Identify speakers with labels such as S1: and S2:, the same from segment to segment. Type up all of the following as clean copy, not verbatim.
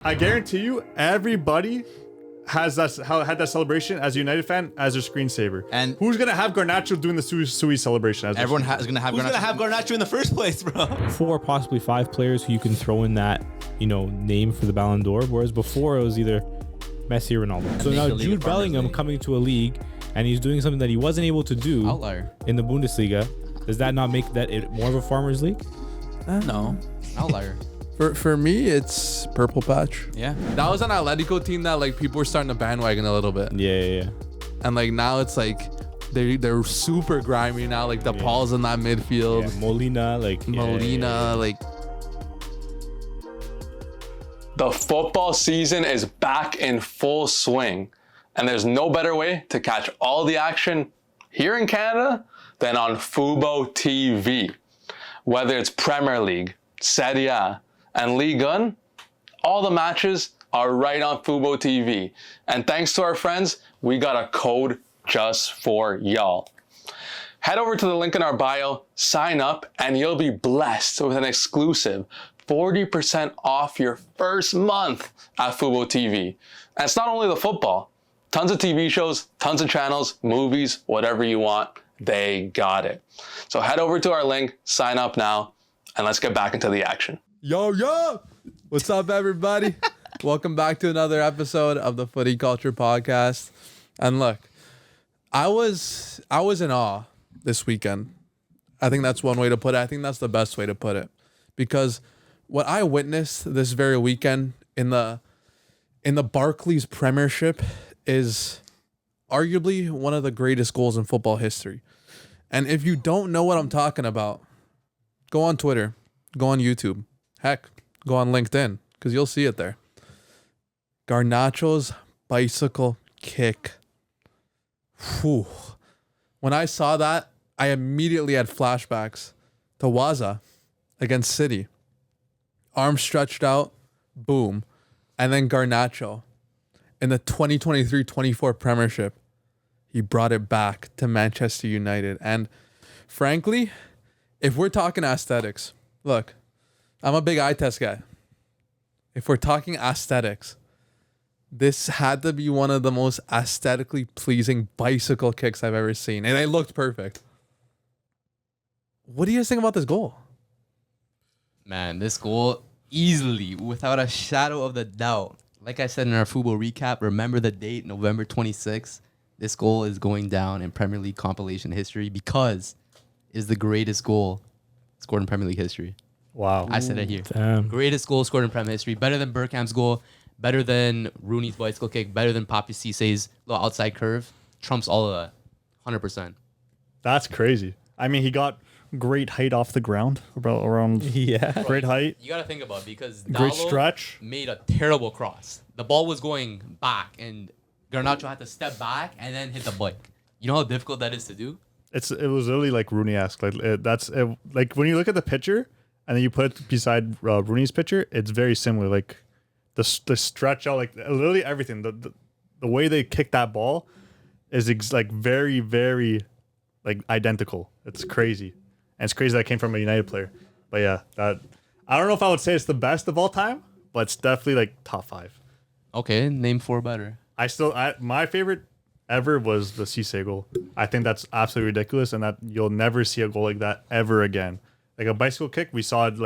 S1: I guarantee you, everybody had that celebration as a United fan as their screensaver. And who's gonna have Garnacho doing the Sui celebration? As
S2: everyone is gonna have. Who's gonna have Garnacho in the first place, bro?
S3: 4, possibly 5 players who you can throw in that, name for the Ballon d'Or. Whereas before it was either Messi or Ronaldo. So now Jude Bellingham coming to a league and he's doing something that he wasn't able to do in the Bundesliga. Does that not make that it more of a farmers league?
S2: No, outlier.
S4: For me, it's purple patch.
S2: Yeah,
S5: that was an Atletico team that like people were starting to bandwagon a little bit.
S3: Yeah.
S5: And like now it's like they're super grimy now. Like the Paul's in that midfield.
S3: Yeah, Molina.
S6: The football season is back in full swing, and there's no better way to catch all the action here in Canada than on Fubo TV. Whether it's Premier League, Serie A, and Ligue 1, all the matches are right on Fubo TV. And thanks to our friends, we got a code just for y'all. Head over to the link in our bio, sign up, and you'll be blessed with an exclusive 40% off your first month at Fubo TV. And it's not only the football. Tons of TV shows, tons of channels, movies, whatever you want, they got it. So head over to our link, sign up now, and let's get back into the action.
S4: Yo! What's up, everybody? Welcome back to another episode of the Footy Culture Podcast. And look, I was in awe this weekend. I think that's one way to put it. I think that's the best way to put it. Because what I witnessed this very weekend in the Barclays Premiership is arguably one of the greatest goals in football history. And if you don't know what I'm talking about, go on Twitter, go on YouTube, heck, go on LinkedIn, because you'll see it there. Garnacho's bicycle kick. Whew. When I saw that, I immediately had flashbacks to Waza against City. Arms stretched out, boom. And then Garnacho in the 2023-24 Premiership, he brought it back to Manchester United. And frankly, if we're talking aesthetics, look, I'm a big eye test guy. If we're talking aesthetics, this had to be one of the most aesthetically pleasing bicycle kicks I've ever seen. And it looked perfect. What do you guys think about this goal?
S2: Man, this goal easily, without a shadow of the doubt. Like I said in our Fubo recap, remember the date, November 26th. This goal is going down in Premier League compilation history because it is the greatest goal scored in Premier League history.
S1: Wow.
S2: I said it here.
S3: Damn.
S2: Greatest goal scored in Premier history. Better than Bergkamp's goal. Better than Rooney's bicycle kick. Better than Papi Cissé's little outside curve. Trumps all of that. 100%.
S1: That's crazy. I mean, he got great height off the ground. Around great height.
S2: You got to think about it because
S1: Great
S2: Dallo
S1: stretch.
S2: made a terrible cross. The ball was going back and Garnacho had to step back and then hit the bike. You know how difficult that is to do?
S1: It was literally like Rooney-esque. Like when you look at the picture and then you put it beside Rooney's picture, it's very similar. Like the stretch out, like literally everything. The way they kick that ball is like very, very like identical. It's crazy, and it's crazy that came from a United player. But yeah, that I don't know if I would say it's the best of all time, but it's definitely like top 5.
S2: Okay, name 4 better.
S1: My favorite ever was the Cisse goal. I think that's absolutely ridiculous, and that you'll never see a goal like that ever again. Like a bicycle kick, we saw it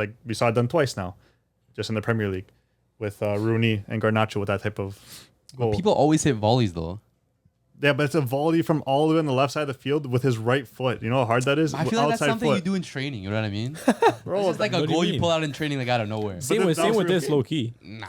S1: done twice now, just in the Premier League, with Rooney and Garnacho with that type of goal.
S2: People always hit volleys though.
S1: Yeah, but it's a volley from all the way on the left side of the field with his right foot. You know how hard that is?
S2: I feel like that's
S1: Outside
S2: something
S1: foot.
S2: you do in training. You know what I mean?
S1: Bro,
S2: It's just like a
S3: what do you
S2: goal you
S3: mean?
S2: pull out in training like out of nowhere.
S3: Same with this low key.
S2: Nah.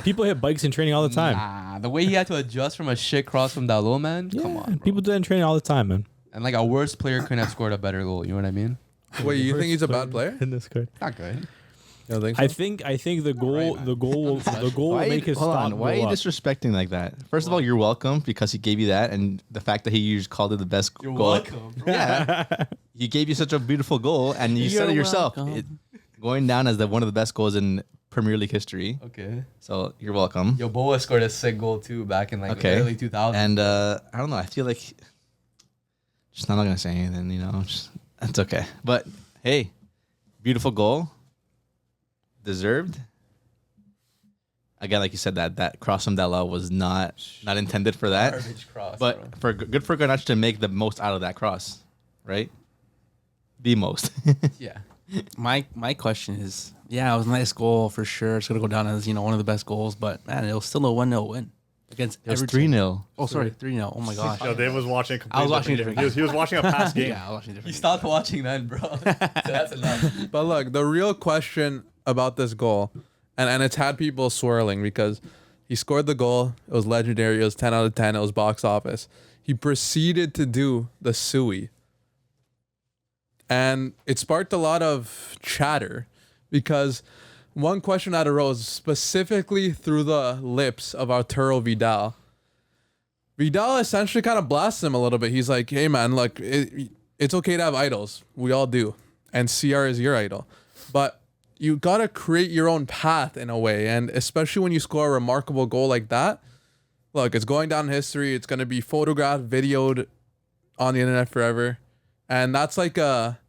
S3: People hit bikes in training all the time.
S2: Nah. The way he had to adjust from a shit cross from Dallo, man.
S3: Yeah,
S2: Come on, bro.
S3: people do that in training all the time, man.
S2: And like a worse player couldn't have scored a better goal. You know what I mean?
S4: Wait, you think he's a bad player?
S3: In this card.
S2: Not good.
S4: You don't think so?
S3: I think the goal will make his
S7: Hold
S3: stock
S7: on, why are
S3: go
S7: you
S3: up.
S7: disrespecting like that? First of all, you're welcome because he gave you that, and the fact that he just called it the best
S2: You're
S7: goal.
S2: welcome, bro.
S7: Yeah, he gave you such a beautiful goal, and you said it yourself. Going down as one of the best goals in Premier League history.
S2: Okay.
S7: So you're welcome.
S2: Yo, Boa scored a sick goal too back in like the early 2000s.
S7: And I don't know. I feel like I'm not gonna say anything. That's okay. But hey, beautiful goal. Deserved. again, like you said, that cross from Della was not intended for that.
S2: Garbage cross,
S7: But good for Garnacho to make the most out of that cross, right? The most.
S2: Yeah.
S8: My question is, yeah, it was a nice goal for sure. It's gonna go down as one of the best goals, but man, it was still a 1-0 win against
S7: It was
S8: Everton.
S7: 3-0.
S8: Oh, sorry, 3-0. Oh my gosh.
S1: Yo, Dave was watching.
S8: I was watching a different game.
S1: He was watching a past game.
S8: Yeah, I was watching a different.
S2: You
S8: game.
S2: stopped watching then, bro. So that's enough.
S4: But look, the real question about this goal, and it's had people swirling because he scored the goal. It was legendary. It was 10 out of 10. It was box office. He proceeded to do the Sui. And it sparked a lot of chatter because one question that arose specifically through the lips of Arturo Vidal. Vidal essentially kind of blasts him a little bit. He's like, hey, man, look, it's okay to have idols. We all do. And CR is your idol. But you got to create your own path in a way. And especially when you score a remarkable goal like that, look, it's going down in history. It's going to be photographed, videoed on the internet forever. And that's like a,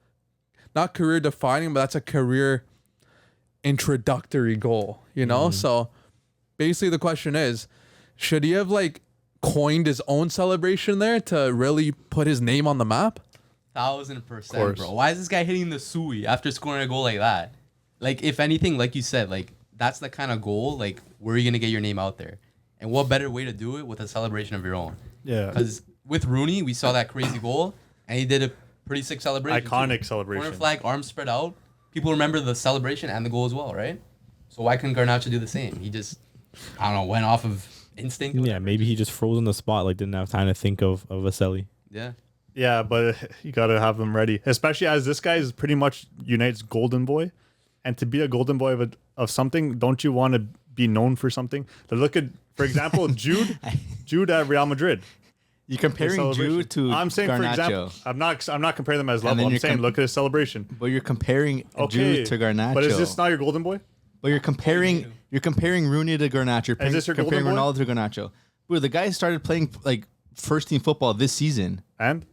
S4: not career defining, but that's a career introductory goal, you know? So basically the question is, should he have like coined his own celebration there to really put his name on the map?
S2: 1000%, bro. Why is this guy hitting the Sui after scoring a goal like that? Like, if anything, like you said, like, that's the kind of goal, like, where are you going to get your name out there? And what better way to do it with a celebration of your own?
S1: Yeah.
S2: Because with Rooney, we saw that crazy goal, and he did a pretty sick celebration.
S1: Iconic
S2: too.
S1: celebration.
S2: Corner flag, arms spread out. People remember the celebration and the goal as well, right? So why couldn't Garnacho do the same? He just, I don't know, went off of instinct. or
S3: Yeah,
S2: whatever.
S3: maybe he just froze on the spot, like didn't have time to think of Vaselli.
S2: Yeah.
S1: Yeah, but you got to have them ready, especially as this guy is pretty much United's golden boy. And to be a golden boy of something, don't you want to be known for something? To look at, for example, Jude at Real Madrid.
S7: You're comparing Jude to
S1: I'm saying, for example,
S7: Garnacho,
S1: I'm not comparing them as
S7: then
S1: level. I'm
S7: you're
S1: saying look at his celebration.
S7: but you're comparing
S1: Okay,
S7: Jude to Garnacho.
S1: but is this not your golden boy?
S7: But you're comparing Rooney to Garnacho. You're
S1: Is this your
S7: comparing
S1: golden boy?
S7: Ronaldo to Garnacho. Bro, the guy started playing like first team football this season,
S1: And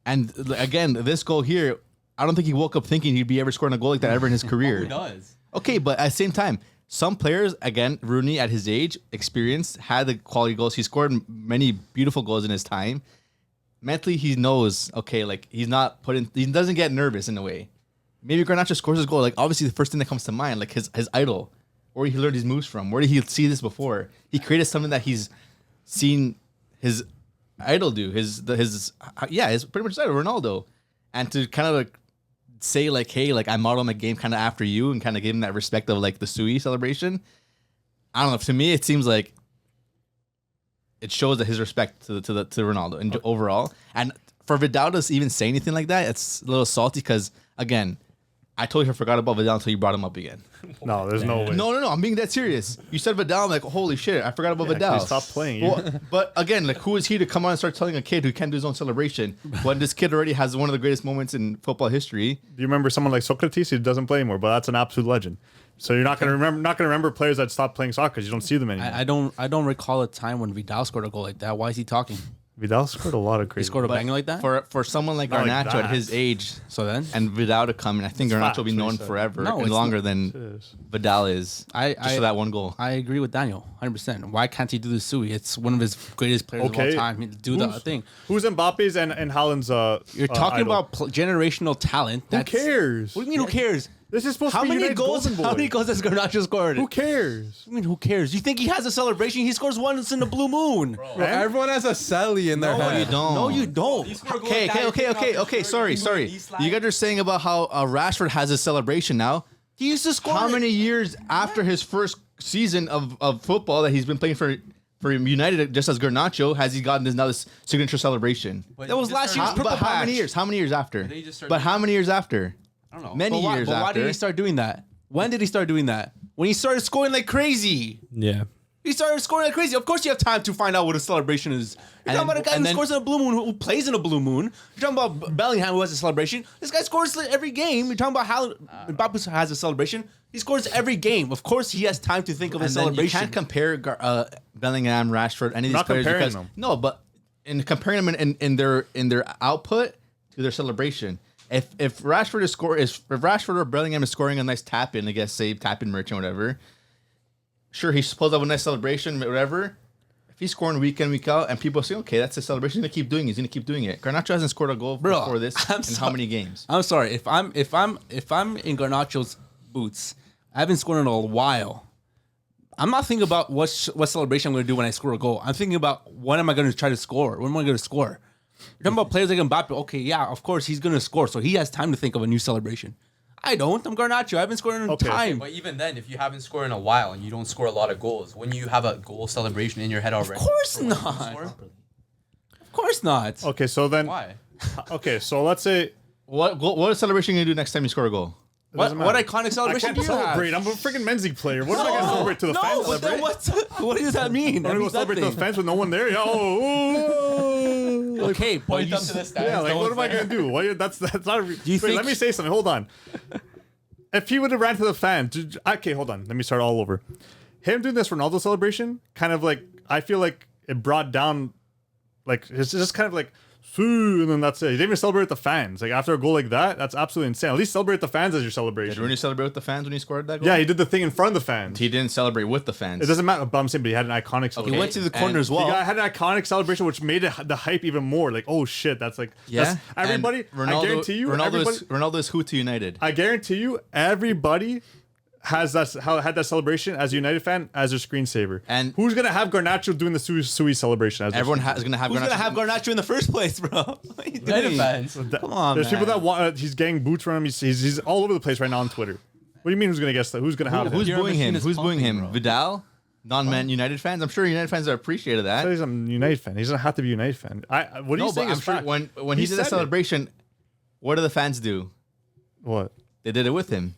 S7: and again, this goal here, I don't think he woke up thinking he'd be ever scoring a goal like that ever in his
S2: Who
S7: career.
S2: does?
S7: Okay, but at the same time, some players, again, Rooney at his age, experienced, had the quality goals. He scored many beautiful goals in his time. Mentally, he knows, okay, like he doesn't get nervous in a way. Maybe Garnacho scores his goal. Like obviously, the first thing that comes to mind, like his idol, where he learned his moves from. Where did he see this before? He created something that he's seen his idol do. His pretty much his idol, Ronaldo, and to kind of like say like, hey, like I model my game kind of after you, and kind of give him that respect of like the Sui celebration. I don't know. To me, it seems like it shows that his respect to Ronaldo and overall. And for Vidal to even say anything like that, it's a little salty because again, I totally forgot about Vidal until you brought him up again.
S1: no, there's no way.
S7: No, I'm being dead serious. You said Vidal, I'm like, holy shit, I forgot about Vidal.
S1: Stop playing.
S7: Well, but again, like, who is he to come on and start telling a kid who can't do his own celebration when this kid already has one of the greatest moments in football history?
S1: Do you remember someone like Socrates? He doesn't play anymore, but that's an absolute legend. So you're not gonna remember players that stopped playing soccer because you don't see them anymore.
S8: I don't recall a time when Vidal scored a goal like that. Why is he talking?
S1: Vidal scored a lot of
S8: He
S1: crazy.
S8: scored a
S7: But
S8: banger like that.
S7: For someone like
S1: Not like
S7: Garnacho at
S1: that.
S7: his age
S8: So then,
S7: and Vidal to come in, I think
S1: It's
S7: Garnacho will be
S1: facts, what
S7: known
S1: he said.
S7: forever
S8: No,
S7: and
S8: it's
S7: longer
S8: not.
S7: than Vidal is. Just for that one goal.
S8: I agree with Daniel, 100%. Why can't he do the Sui? It's one of his greatest players of all
S1: Okay.
S8: time. Do the thing.
S1: Who's Mbappe's and Haaland's?
S8: You're talking
S1: idol?
S8: about generational talent.
S1: Who cares?
S8: What do you mean? Who cares?
S1: This is supposed
S8: How
S1: to be
S8: many
S1: United's
S8: goals?
S1: golden boy.
S8: How many goals has Garnacho scored?
S1: Who cares?
S8: I mean, who cares? You think he has a celebration? He scores once in the blue moon.
S4: Bro, everyone has a celly in their
S7: No,
S4: head.
S7: you don't.
S8: No, you don't.
S7: Okay. Sorry. You guys are saying about how Rashford has a celebration now.
S8: He used to score.
S7: How many years after his first season of football that he's been playing for United, just as Garnacho, has he gotten this signature celebration?
S8: That was last year's purple
S7: But how many
S8: patch.
S7: years? How many years after?
S2: They just started
S7: But how many years after?
S2: I don't know.
S7: Many
S8: But why,
S7: years
S8: but why
S7: after.
S8: did he start doing that? When did he start doing that? When he started scoring like crazy.
S3: Yeah.
S8: He started scoring like crazy. Of course, you have time to find out what a celebration is. You're talking about a guy who scores in a blue moon, who plays in a blue moon. You're talking about Bellingham, who has a celebration. This guy scores every game. You're talking about how Mbappe has a celebration. He scores every game. Of course, he has time to think of a
S7: And then
S8: celebration.
S7: you can't compare Bellingham, Rashford, any of these
S1: Not
S7: players
S1: comparing
S7: because
S1: them.
S7: no, but in comparing them in their output to their celebration. If Rashford if Rashford or Bellingham is scoring a nice tap in, I guess say tap in merchant whatever, sure, he pulls up a nice celebration, whatever. If he's scoring week in, week out, and people say, okay, that's a celebration, he's gonna keep doing it. He's gonna keep doing it. Garnacho hasn't scored a goal before this in how many games?
S8: I'm sorry. If I'm in Garnacho's boots, I haven't scored in a while. I'm not thinking about what celebration I'm going to do when I score a goal. I'm thinking about when am I going to try to score? When am I going to score? You're talking about players like Mbappe. Okay, yeah, of course he's going to score, so he has time to think of a new celebration. I don't. I'm Garnacho. I haven't scored in time.
S2: But even then, if you haven't scored in a while and you don't score a lot of goals, when you have a goal celebration in your head already,
S8: Of course not. Of course not.
S1: Okay, so then.
S2: Why?
S1: Okay, so let's say.
S7: What celebration are you gonna do next time you score a goal?
S8: What iconic
S1: I
S8: celebration
S1: can't
S8: do you
S1: celebrate.
S8: have?
S1: I'm a freaking men's league player. What am I going to celebrate to the fans?
S8: No, but then what does that mean?
S1: I'm
S8: That
S1: going to go
S8: means
S1: celebrate to the
S8: nothing.
S1: fans with no one there.
S8: Okay, but
S2: Point
S8: you
S2: up to the stands.
S1: Yeah, like
S2: no
S1: what
S2: one's
S1: am I
S2: there.
S1: gonna do? What, that's not.
S8: you think-
S1: let me say something. Hold on. If he would have ran to the fans, okay, hold on. Let me start all over. Him doing this Ronaldo celebration, kind of like I feel like it brought down, like it's just kind of like, and then that's it. He didn't even celebrate with the fans. Like after a goal like that, that's absolutely insane. At least celebrate the fans as your
S7: Did
S1: celebration.
S7: Rooney celebrate with the fans when he scored that goal?
S1: Yeah, he did the thing in front of the fans.
S7: He didn't celebrate with the fans.
S1: It doesn't matter, but I'm saying, but he had an iconic celebration.
S8: He went to the corner as well.
S1: Had an iconic celebration, which made it the hype even more. Like, oh shit, that's like,
S7: Yeah,
S1: that's, everybody.
S7: And
S1: I guarantee you,
S7: Ronaldo is who to United.
S1: I guarantee you, everybody had that celebration as a United fan as their screensaver.
S7: And
S1: who's gonna have Garnacho doing the Sui celebration? As
S7: Everyone is gonna have.
S8: Who's
S7: Garnacho.
S8: gonna have Garnacho in the first place, bro? What are you
S2: United
S8: doing?
S2: fans.
S8: Come on,
S1: There's
S8: man.
S1: people that want. He's getting boots from him. He's all over the place right now on Twitter. What do you mean? Who's gonna guess that? Who's gonna have
S7: Who's
S1: him?
S2: Your
S7: booing
S2: machine
S7: him?
S2: is
S7: Who's booing
S2: pumping,
S7: him?
S2: bro.
S7: Vidal, non-Man United fans. I'm sure United fans are appreciative of that.
S1: He's a United fan. He doesn't have to be a United fan. What are you
S7: No,
S1: saying
S7: but I'm
S1: is
S7: sure
S1: fact.
S7: when
S1: He
S7: he did that
S1: said it.
S7: celebration, what do the fans do?
S1: What?
S7: They did it with him.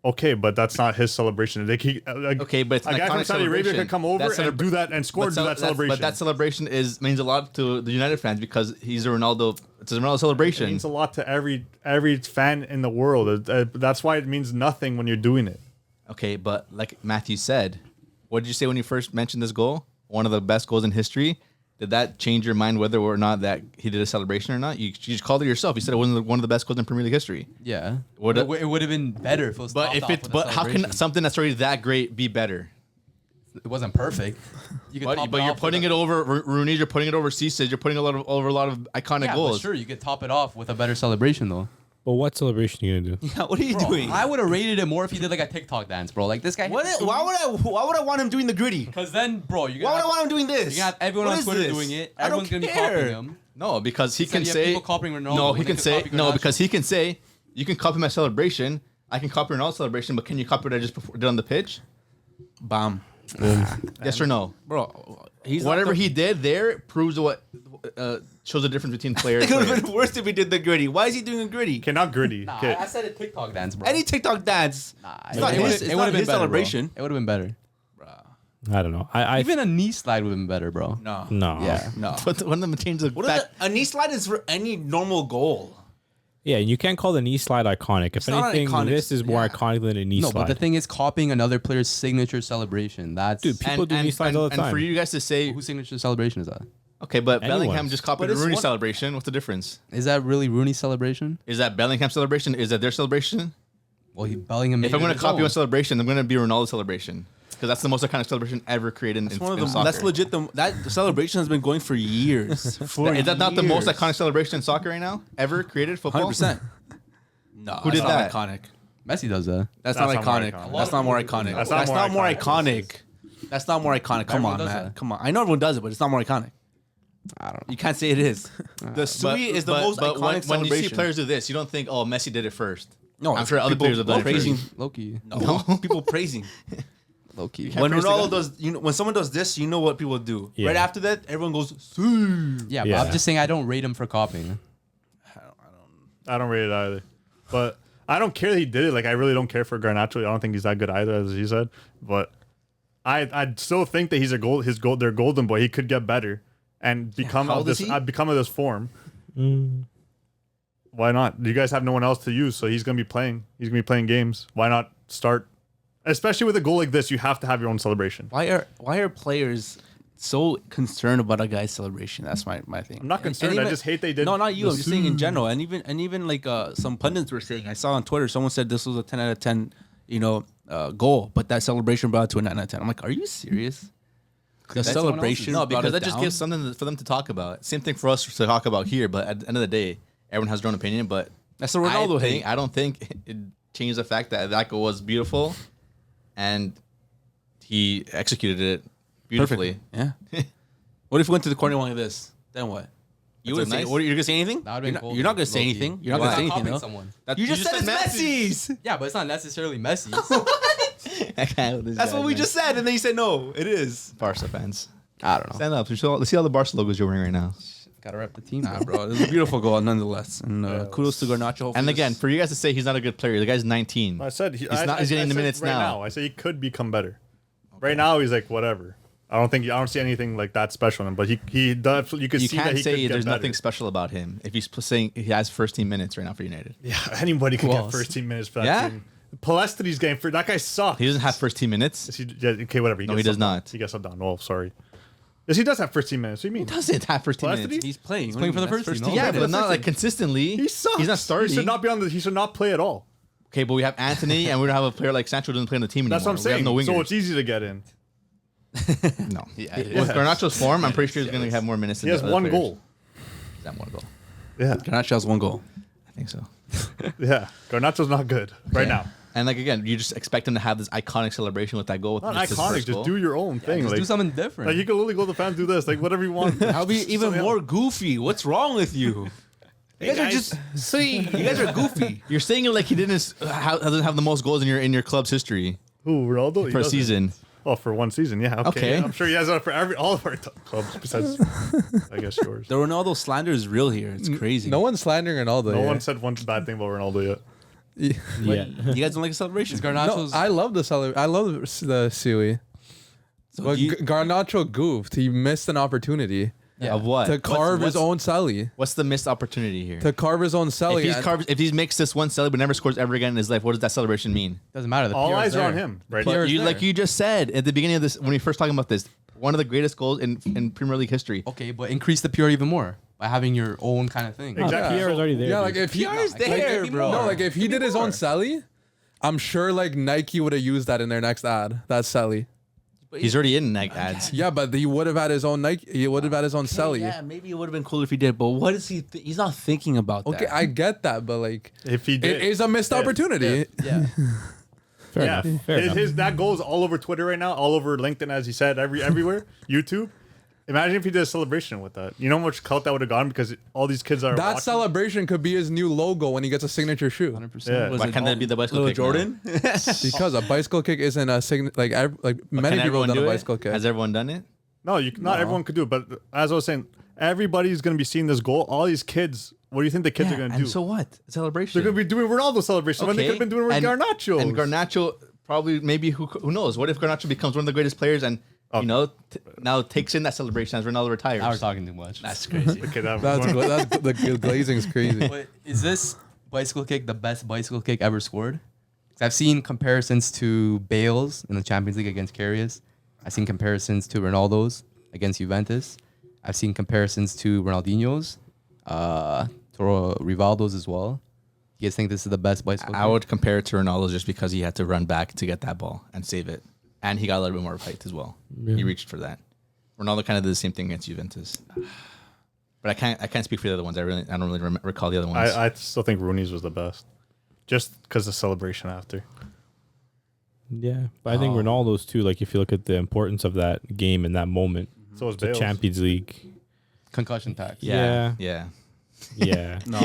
S1: Okay, but that's not his celebration.
S7: Okay, but it's
S1: a
S7: an
S1: guy from
S7: iconic
S1: Saudi Arabia
S7: celebration.
S1: could come over
S7: That
S1: and do that and score
S7: But
S1: do that celebration.
S7: But that celebration means a lot to the United fans because he's a Ronaldo. It's a Ronaldo
S1: It
S7: celebration.
S1: means a lot to every fan in the world. That's why it means nothing when you're doing it.
S7: Okay, but like Matthew said, what did you say when you first mentioned this goal? One of the best goals in history. Did that change your mind whether or not that he did a celebration or not? You just called it yourself. You said it wasn't one of the best goals in Premier League history.
S2: Yeah.
S7: Would
S2: it would have been better if it was.
S7: But
S2: topped
S7: if
S2: off
S7: it,
S2: with a
S7: but how can
S2: celebration.
S7: something that's already that great be better?
S2: It wasn't perfect. You could top
S7: But
S2: it
S7: you're
S2: off
S7: putting
S2: with
S7: it over Rooney. You're putting it over Cisse. You're putting over a lot of iconic
S2: Yeah,
S7: goals.
S2: but sure, you could top it off with a better celebration though.
S3: But what celebration are you gonna do?
S8: Yeah, what are you
S2: Bro,
S8: doing?
S2: I would have rated it more if he did like a TikTok dance, bro. Like this guy.
S8: Why would I want him doing the gritty?
S2: Because then, bro, you're
S8: Why
S2: gonna
S8: would I
S2: have,
S8: want him doing this?
S2: you're gonna have everyone
S8: What
S2: on
S8: is
S2: Twitter
S8: this?
S2: doing it.
S8: I don't
S2: Everyone's gonna be
S8: care.
S2: copying him.
S7: No, because he
S2: Instead
S7: can
S2: you have
S7: say
S2: people copying Ronaldo
S7: no.
S2: when
S7: He
S2: they
S7: can
S2: could
S7: say
S2: copy
S7: no
S2: Garnacho.
S7: because he can say you can copy my celebration. I can copy Ronaldo's celebration, but can you copy what I just did on the pitch?
S8: Bam,
S7: Yes or no?
S8: bro. He's
S7: Whatever he did there proves what shows the difference between player and
S8: It would
S7: player.
S8: have been worse if he did the gritty. Why is he doing a gritty?
S1: Okay, not gritty.
S2: Nah,
S1: Okay.
S2: I said a TikTok dance, bro.
S8: Any TikTok dance.
S2: Nah,
S8: It's not his- it's not
S2: would've
S8: his
S2: better, bro.
S8: celebration.
S2: It would have been better.
S3: I don't know. I
S2: Even a knee slide would have been better, bro.
S8: No.
S3: no.
S2: Yeah.
S8: No.
S7: But one of them changed the
S8: What
S7: fact.
S8: is a knee slide is for any normal goal.
S3: Yeah, and you can't call the knee slide iconic. If
S8: not
S3: anything,
S8: iconic.
S3: this is more
S8: Yeah.
S3: iconic than a knee
S2: No,
S3: slide.
S2: but the thing is, copying another player's signature celebration. That's
S3: Dude, people do knee slides all the
S7: And for
S3: time.
S7: you guys to say,
S2: whose signature celebration is that?
S7: okay, but
S3: Anyone's.
S7: Bellingham just copied
S8: But it's
S7: Rooney's
S8: one-
S7: celebration. What's the difference?
S2: Is that really Rooney's celebration?
S7: Is that Bellingham's celebration? Is that their celebration?
S2: Well, Bellingham.
S7: If I'm going to copy one celebration, I'm going to be Ronaldo's celebration because that's the most iconic celebration ever created in,
S8: One of
S7: in
S8: the,
S7: soccer.
S8: that's legit. That celebration has been going for years.
S7: Is that not the most iconic celebration in soccer right now ever created football?
S8: 100%. No,
S7: Who did
S8: that's
S7: that?
S8: not iconic.
S2: Messi does that.
S8: That's
S1: That's
S8: not
S1: not more
S8: iconic.
S1: iconic.
S8: That's not more iconic.
S1: That's
S8: That's
S1: not
S8: not
S1: more
S8: more
S1: iconic.
S8: iconic. That's not more iconic. Come
S2: Everyone
S8: on,
S2: does
S8: man.
S2: that.
S8: Come on. I know everyone does it, but it's not more iconic.
S2: I don't know.
S8: You can't say it is. The Sui is the most iconic
S7: when
S8: celebration.
S7: you see players do this, you don't think, oh, Messi did it first.
S8: No,
S7: I'm sure other
S8: people
S7: players have done it
S8: praising.
S7: first.
S2: Low-key.
S8: No, people praising.
S2: Low-key.
S8: When
S7: praise the
S8: Ronaldo
S7: guy.
S8: does, when someone does this, you know what people do.
S3: Yeah.
S8: Right after that, everyone goes, Sui.
S2: Yeah, but
S3: Yeah.
S2: I'm just saying I don't rate him for copying.
S1: I don't rate it either. But I don't care that he did it. Like I really don't care for Garnacho. I don't think he's that good either, as he said. But I still think that he's their golden boy. He could get better and become
S7: how
S1: of
S7: old is
S1: this
S7: he?
S1: become of this form. Why not? You guys have no one else to use, so he's gonna be playing. He's gonna be playing games. Why not start? Especially with a goal like this, you have to have your own celebration.
S8: Why are players so concerned about a guy's celebration? That's my thing.
S1: I'm not concerned. I just hate they did
S8: No, not you.
S1: the
S8: I'm just saying in
S1: Sui.
S8: general, and even like some pundits were saying. I saw on Twitter someone said this was a 10 out of 10 goal, but that celebration brought it to a 9 out of 10. I'm like, are you serious? The celebration,
S7: No, because
S8: brought it
S7: that just
S8: down?
S7: gives something for them to talk about. Same thing for us to talk about here, but at the end of the day, everyone has their own opinion. But
S8: That's the Ronaldo hate.
S7: I don't think it changed the fact that goal was beautiful, and he executed it beautifully.
S8: Perfectly. Yeah. What if we went to the corner like this? Then what? You
S7: That's
S8: would say,
S7: nice.
S8: what, you're gonna say anything?
S2: That would've been cool.
S8: You're not gonna say
S2: Low-key.
S8: anything. You're not
S7: Why?
S8: gonna say anything.
S2: Copying
S8: No?
S2: someone.
S8: You just said it's Messi's.
S2: Yeah, but it's not necessarily Messi.
S8: That's what we just said, and then you said no. It is.
S7: Barca fans.
S2: I don't know.
S7: Stand up. Let's see all the Barca logos you're wearing right now.
S2: Gotta rep the team.
S8: Nah, bro. It was a beautiful goal, nonetheless. And kudos to Garnacho. Hopefully
S7: And
S8: this-
S7: again, for you guys to say he's not a good player, the guy's 19.
S1: I said
S7: He's getting the
S1: said
S7: minutes
S1: right
S7: now.
S1: I say he could become better. Right now he's like whatever. I don't see anything like that special in him, but he does. You could
S7: You
S1: see that
S7: can't
S1: he
S7: say
S1: could get
S7: there's
S1: better.
S7: nothing special about him if he's saying he has first team minutes right now for United.
S1: Yeah, anybody could
S2: Who
S1: get
S2: else?
S1: first team minutes for that
S7: Yeah?
S1: team. Palestri's game for that guy sucks.
S7: He doesn't have first team minutes.
S1: Okay, whatever.
S7: No,
S1: gets
S7: he does
S1: subbed down.
S7: not.
S1: He gets subbed down. Oh, sorry. Yes, he does have first team minutes. What do you mean?
S7: Doesn't have first team
S1: Palestrri?
S7: minutes.
S8: he's playing.
S2: He's playing for the first team, no?
S7: Yeah,
S1: Okay,
S7: but
S1: that's
S7: not
S1: first
S7: like
S1: team.
S7: consistently.
S1: He sucks.
S7: He's not starting.
S1: He should not be on the. He should not play at all.
S7: Okay, but we have Anthony, and we don't have a player like Sancho who doesn't play on the team anymore.
S1: That's what I'm
S7: We
S1: saying.
S7: have no wingers.
S1: So it's easy to get in.
S7: No. With Garnacho's form, I'm pretty sure he's going to have more minutes.
S1: He
S7: than
S1: has
S7: the other
S1: one
S7: players.
S1: goal.
S7: He's got one goal.
S1: Yeah,
S8: Garnacho has one goal.
S7: I think so.
S1: yeah. Garnacho's not good right now.
S7: And like again, you just expect him to have this iconic celebration with that goal.
S1: Not
S7: It's his
S1: iconic.
S7: first
S1: Just
S7: goal.
S1: do your own thing.
S2: Just
S1: Like,
S2: do something different.
S1: like you can literally go to the fans, do this, like whatever you want.
S8: I'll be even
S1: Something
S8: more
S1: else.
S8: goofy. What's wrong with you? You guys are just see. You guys are goofy.
S7: You're saying it like he doesn't have the most goals in your club's history
S1: Who Ronaldo? He
S7: for a
S1: doesn't.
S7: season.
S1: Oh, for one season, yeah.
S7: Okay.
S1: I'm sure he has that for all of our clubs besides, I guess, yours.
S8: The Ronaldo slander is real here. It's crazy.
S4: No one's slandering Ronaldo.
S1: No
S4: yeah.
S1: one said one bad thing about Ronaldo yet.
S3: Yeah.
S8: You guys don't like a celebration?
S2: It's
S4: No,
S2: Garnacho's.
S4: I love the I love the Suey. But
S8: do you-
S4: Garnacho goofed. He missed an opportunity
S7: Of what?
S4: to carve his own celly.
S7: What's the missed opportunity here?
S4: To carve his own celly.
S7: If he makes this one celly but never scores ever again in his life, what does that celebration mean?
S2: Doesn't matter. The
S1: All
S2: PR 's
S1: eyes are on
S2: there.
S1: him right
S7: But
S1: now.
S7: you, like you just said at the beginning of this, when we first talking about this, one of the greatest goals in Premier League history.
S2: Okay, but increase the PR even more by having your own kind of thing.
S1: Exactly.
S3: Pierre is already there.
S4: yeah,
S3: dude.
S4: like if he
S8: is there, bro.
S4: No, like if he did his own celly, I'm sure like Nike would have used that in their next ad. That celly.
S7: He's already in Nike ads.
S4: Yeah, but he would have had his own Nike. He would have had his own celly.
S8: Yeah, maybe it would have been cool if he did. But what is he? He's not thinking about
S4: Okay,
S8: that.
S4: I get that, but like
S1: If he did,
S4: it is a missed opportunity.
S8: yeah.
S3: Fair
S1: yeah,
S3: enough. Fair enough.
S1: his that goes all over Twitter right now, all over LinkedIn, as he said, everywhere, YouTube. Imagine if he did a celebration with that. You know how much cult that would have gone because all these kids are
S4: That
S1: watching?
S4: celebration could be his new logo when he gets a signature shoe.
S2: 100%.
S1: Yeah.
S8: Was
S7: Why
S8: it
S7: can't that be the bicycle
S8: Little
S7: kick now?
S8: Jordan?
S4: Because a bicycle kick isn't a like
S7: But
S4: many
S7: can
S4: people
S7: everyone
S4: have done
S7: do
S4: a
S7: it?
S4: bicycle kick.
S7: Has everyone done it?
S1: No, not everyone could do it. But as I was saying, everybody's going to be seeing this goal. All these kids, what do you think the kids are going to
S7: and
S1: do?
S7: so what? A celebration.
S1: They're going to be doing Ronaldo celebrations when they could have been doing it with Garnacho.
S7: And Garnacho probably maybe who knows? What if Garnacho becomes one of the greatest players and now takes in that celebration as Ronaldo retires?
S2: Now we're talking too much.
S8: That's crazy.
S1: Okay,
S4: The glazing's crazy.
S2: But is this bicycle kick the best bicycle kick ever scored? 'Cause I've seen comparisons to Bale's in the Champions League against Karius. I've seen comparisons to Ronaldo's against Juventus. I've seen comparisons to Ronaldinho's, to Rivaldo's as well. You guys think this is the best bicycle
S7: I
S2: kick?
S7: would compare it to Ronaldo just because he had to run back to get that ball and save it, and he got a little bit more height as well. He reached for that. Ronaldo kind of did the same thing against Juventus, but I can't speak for the other ones. I don't really recall the other ones.
S1: I still think Rooney's was the best, just because the celebration after.
S3: Yeah, but I think Ronaldo's too. Like if you look at the importance of that game in that moment,
S1: So was
S3: the
S1: Bale's.
S3: Champions League.
S2: Concussion tax.
S7: yeah.
S3: Yeah,
S8: No,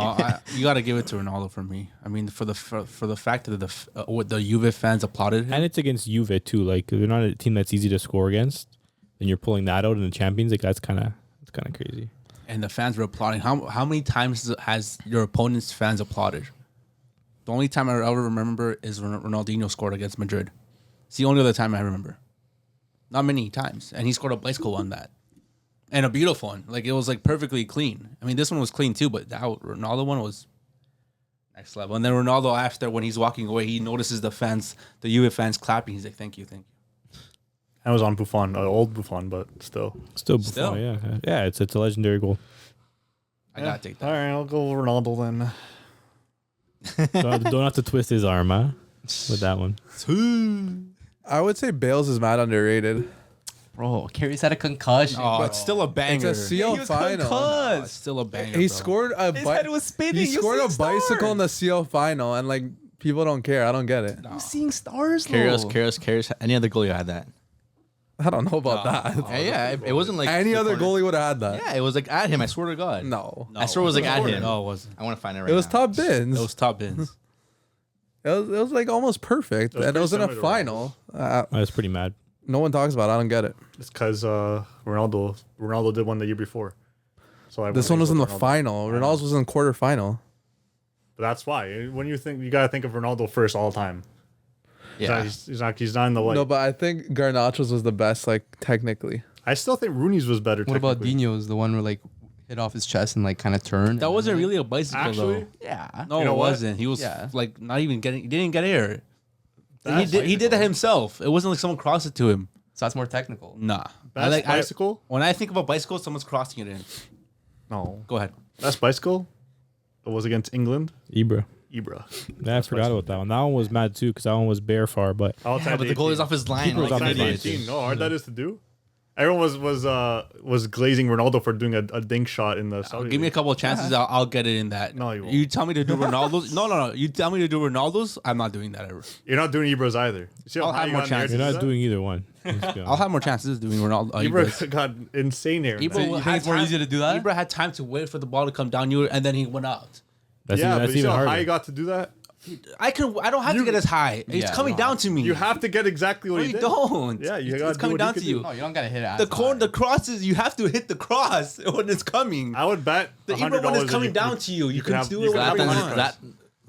S8: you got to give it to Ronaldo for me. I mean, for the fact that what the Juve fans applauded him.
S3: and it's against Juve too. Like they're not a team that's easy to score against, and you're pulling that out in the Champions League. That's kind of crazy.
S8: And the fans were applauding. How many times has your opponent's fans applauded? The only time I ever remember is when Ronaldinho scored against Madrid. It's the only other time I remember. Not many times. And he scored a bicycle on that. And a beautiful one. Like, it was, like, perfectly clean. I mean, this one was clean, too, but that Ronaldo one was next level. And then Ronaldo, after, when he's walking away, he notices the Juve fans clapping. He's like, thank you, thank you.
S1: And it was on Buffon, old Buffon, but still.
S3: Still,
S8: Still.
S3: yeah. It's a legendary goal.
S8: I got to take that.
S1: All right, I'll go Ronaldo then.
S3: Don't have to twist his arm, huh? with that one.
S4: I would say Bales is mad underrated.
S2: Bro, Carey's had a concussion.
S8: Oh,
S2: bro.
S8: it's still a banger.
S4: It's a CL final.
S8: Oh, it's still a banger.
S4: He
S8: bro.
S4: scored a
S2: His head was spinning.
S4: he scored a bicycle in the CL final, and like people don't care. I don't get it.
S2: I'm seeing stars.
S7: Karius. Any other goalie had that?
S4: I don't know about that.
S7: Yeah, it wasn't like
S4: Any
S7: the
S4: other
S7: corner.
S4: goalie would have had that.
S7: Yeah, it was like at him. I swear to God.
S4: No.
S7: I swear it was like at him.
S8: No, it wasn't.
S7: I want to find it right
S4: It was
S7: now.
S4: top bins.
S8: It was top bins.
S4: It was like almost perfect,
S1: was
S4: and it was in a
S1: pretty similar to
S4: final.
S3: I was pretty mad.
S4: No one talks about it. I don't get it.
S1: It's because Ronaldo did one the year before. So
S4: This one was in the final. Ronaldo's was in quarterfinal.
S1: But that's why. When you think, you gotta think of Ronaldo first all time.
S7: Yeah.
S1: He's not in the like.
S4: No, but I think Garnacho's was the best, like technically.
S1: I still think Rooney's was better.
S2: What about
S1: technically.
S2: Dino's? The one where like hit off his chest and like kind of turned.
S8: That wasn't really a bicycle
S1: Actually,
S8: though.
S2: Yeah.
S8: No,
S1: You know
S8: it
S1: what?
S8: wasn't. He was
S2: Yeah.
S8: like not even getting. He didn't get air.
S1: That's
S8: He did that himself. It wasn't like someone crossed it to him.
S2: So that's more technical.
S8: Nah.
S1: Best bicycle?
S8: When I think about bicycle, someone's crossing it in.
S1: No.
S8: Go ahead.
S1: Best bicycle? It was against England.
S3: Ibra.
S1: Ibra.
S3: Yeah, I forgot about that one. That one was mad too because that one was bare far, but
S7: Yeah, but the goalie's off his line.
S3: Keeper was
S7: like,
S3: off his line.
S1: 2018. No, how hard that is to do. Everyone was glazing Ronaldo for doing a dink shot in the Saudi
S8: Give me a
S1: League.
S8: couple of chances. I'll get it in that.
S1: No, you won't.
S8: You tell me to do Ronaldo's. No. You tell me to do Ronaldo's. I'm not doing that ever.
S1: You're not doing Ibra's either. You see how
S8: I'll
S1: high
S8: have
S1: you
S8: more
S1: got in the air
S8: chances.
S1: to
S3: you're
S1: do
S3: not
S1: that?
S3: doing either one. Let's be
S8: I'll
S3: honest.
S8: have more chances doing Ronaldo.
S1: Ibra got insane air. in
S2: So
S1: that.
S2: you think it's more easy to do that?
S8: Ibra had time to wait for the ball to come down you, and then he went out.
S3: That's
S1: Yeah,
S3: even,
S1: but
S3: that's
S1: you see
S3: even
S1: how high
S3: harder.
S1: you got to do that?
S8: I don't have to get as high. It's
S2: Yeah,
S8: coming
S2: no.
S8: down to me.
S1: You have to get exactly what
S8: No,
S1: he
S8: you
S1: did.
S8: don't.
S1: Yeah, you
S8: it's,
S1: gotta
S8: it's
S1: do
S8: coming
S1: what he
S8: down
S1: could
S8: to
S1: do.
S8: you.
S2: No, you don't gotta hit it.
S8: The crosses, you have to hit the cross when it's coming.
S1: I would bet
S8: The
S1: $100
S8: Ibra one is
S1: that
S8: coming down to you. You can
S1: have-
S8: do
S1: you
S8: it
S1: can have
S8: whenever you
S1: 100
S8: want.
S7: that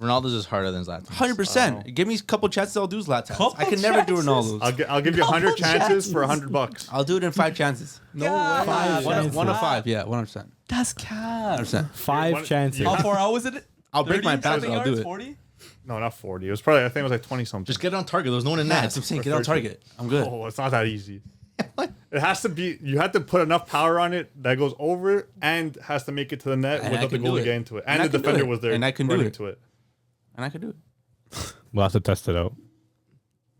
S7: Ronaldo's is harder than Zlatan.
S8: 100%. Give me a couple chances, I'll do Zlatan. I can never do Ronaldo's.
S1: I'll give you 100 chances for $100.
S8: I'll do it in 5 chances.
S4: No way.
S8: One of 5, yeah, 100%.
S2: That's cap.
S8: 100%.
S3: Five
S1: One-
S3: chances.
S1: you
S2: How
S1: have-
S2: far out was it?
S8: I'll break my back,
S2: 30
S8: but I'll do
S2: yards,
S8: it.
S2: 40?
S1: No, not 40. It was probably, I think it was like 20 something.
S7: Just get it on target. There was no one in
S8: Nah,
S7: that.
S8: that's what I'm saying. Get on
S1: 13.
S8: target. I'm good.
S1: Oh, it's not that easy. It has to be. You have to put enough power on it that goes over it and has to make it to the net
S8: And I
S1: without the
S8: can do
S1: goalie
S8: it.
S1: getting to it,
S8: And
S1: and
S8: I
S1: the
S8: can do
S1: defender
S8: it.
S1: was there
S8: And I can do
S1: running
S8: it.
S1: to it.
S8: And I can do it.
S3: We'll have to test it out.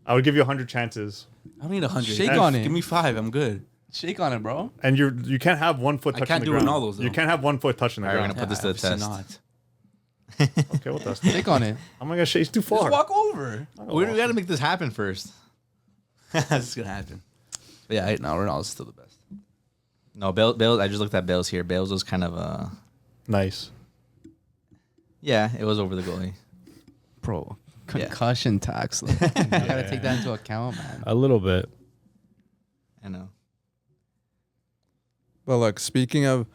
S1: I would give you 100 chances,
S8: I don't need 100.
S2: Shake on it.
S8: Give me 5. I'm good.
S2: Shake on it, bro.
S1: and you can't have one foot
S8: I
S1: touching
S8: can't
S1: the
S8: do
S1: ground.
S8: Ronaldo's, though.
S1: You can't have one foot touching the
S7: All right,
S1: ground.
S7: we're Put this to the
S8: obviously
S7: test.
S8: not.
S1: Okay, well, that's.
S2: Shake on it.
S1: I'm not gonna shake. It's too far.
S2: Just walk over.
S7: We got to make this happen first.
S8: That's gonna happen. But yeah, no, Ronaldo's still the best.
S7: No, Bales. I just looked at Bales here. Bales was kind of
S1: Nice.
S7: yeah, it was over the goalie.
S2: Bro, concussion tax. You gotta take that into account, man.
S3: A little bit.
S7: I know.
S4: But look, speaking of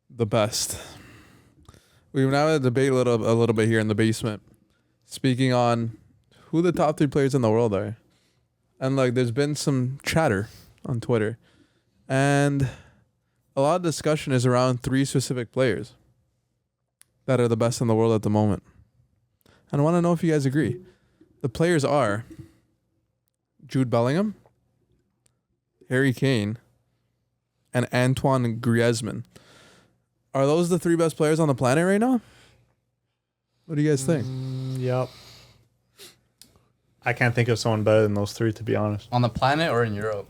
S4: the best, we've now had a debate a little bit here in the basement. Speaking on who the top 3 players in the world are. And like there's been some chatter on Twitter. And a lot of discussion is around 3 specific players that are the best in the world at the moment. And I want to know if you guys agree. The players are Jude Bellingham, Harry Kane, and Antoine Griezmann. Are those the 3 best players on the planet right now? What do you guys think?
S1: Yep. I can't think of someone better than those 3, to be honest.
S2: On the planet or in Europe?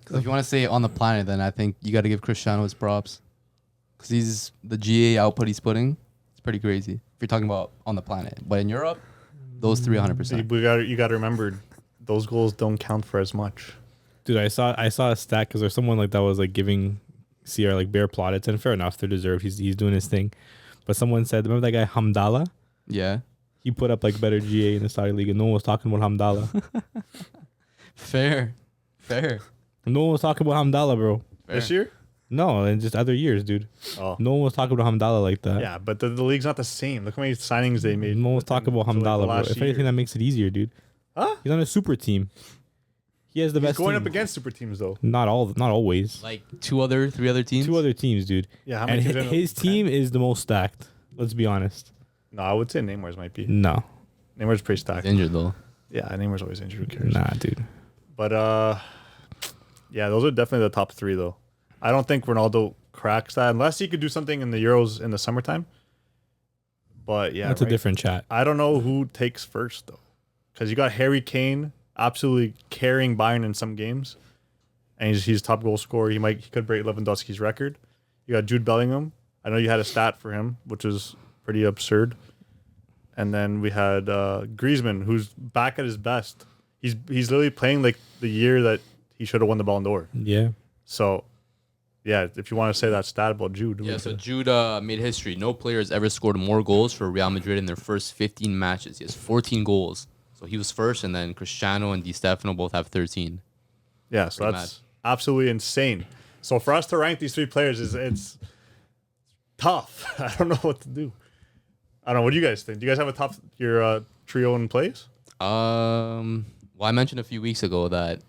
S2: 'Cause if you want to say on the planet, then I think you got to give Cristiano his props. Because he's the GA output he's putting. It's pretty crazy. If you're talking about on the planet. But in Europe, those 3 100%.
S1: You got to remember, those goals don't count for as much.
S3: Dude, I saw a stat because there's someone like that was like giving CR like bare plaudits, and fair enough, they're deserved. He's doing his thing. But someone said, remember that guy Hamdallah?
S2: Yeah.
S3: He put up like better GA in the Saudi league, and no one was talking about Hamdallah.
S2: Fair.
S3: No one was talking about Hamdallah, bro.
S1: This year?
S3: No, and just other years, dude.
S1: Oh.
S3: No one was talking about Hamdallah like that.
S1: Yeah, but the league's not the same. Look how many signings they made.
S3: No one was talking about
S1: until, like, the
S3: Hamdallah, bro.
S1: last
S3: If
S1: year.
S3: anything, that makes it easier, dude.
S1: Huh?
S3: He's on a super team. He has the
S1: He's
S3: best
S1: going
S3: team.
S1: up against super teams, though.
S3: Not always.
S2: Like 3 other teams?
S3: 2 other teams, dude.
S1: Yeah, how many
S3: And
S1: teams in
S3: his team is the most stacked. Let's be honest.
S1: No, I would say Neymar's might be.
S3: No.
S1: Neymar's pretty
S2: He's
S1: stacked.
S2: injured though.
S1: Yeah, Neymar's always injured. Who cares?
S3: Nah, dude.
S1: But yeah, those are definitely the top 3 though. I don't think Ronaldo cracks that unless he could do something in the Euros in the summertime. But yeah,
S3: That's a different chat.
S1: I don't know who takes first though, because you got Harry Kane absolutely carrying Bayern in some games, and he's top goal scorer. He could break Lewandowski's record. You got Jude Bellingham. I know you had a stat for him, which is pretty absurd. And then we had Griezmann, who's back at his best. He's literally playing like the year that he should have won the Ballon d'Or.
S3: Yeah.
S1: So, yeah, if you want to say that stat about Jude.
S2: Yeah, so Jude made history. No player has ever scored more goals for Real Madrid in their first 15 matches. He has 14 goals. So he was first, and then Cristiano and Di Stefano both have 13.
S1: Yeah, so
S2: Pretty
S1: that's absolutely insane. So for us to rank these three players, it's tough. I don't know what to do. I don't know. What do you guys think? Do you guys have your trio in place?
S2: Well, I mentioned a few weeks ago that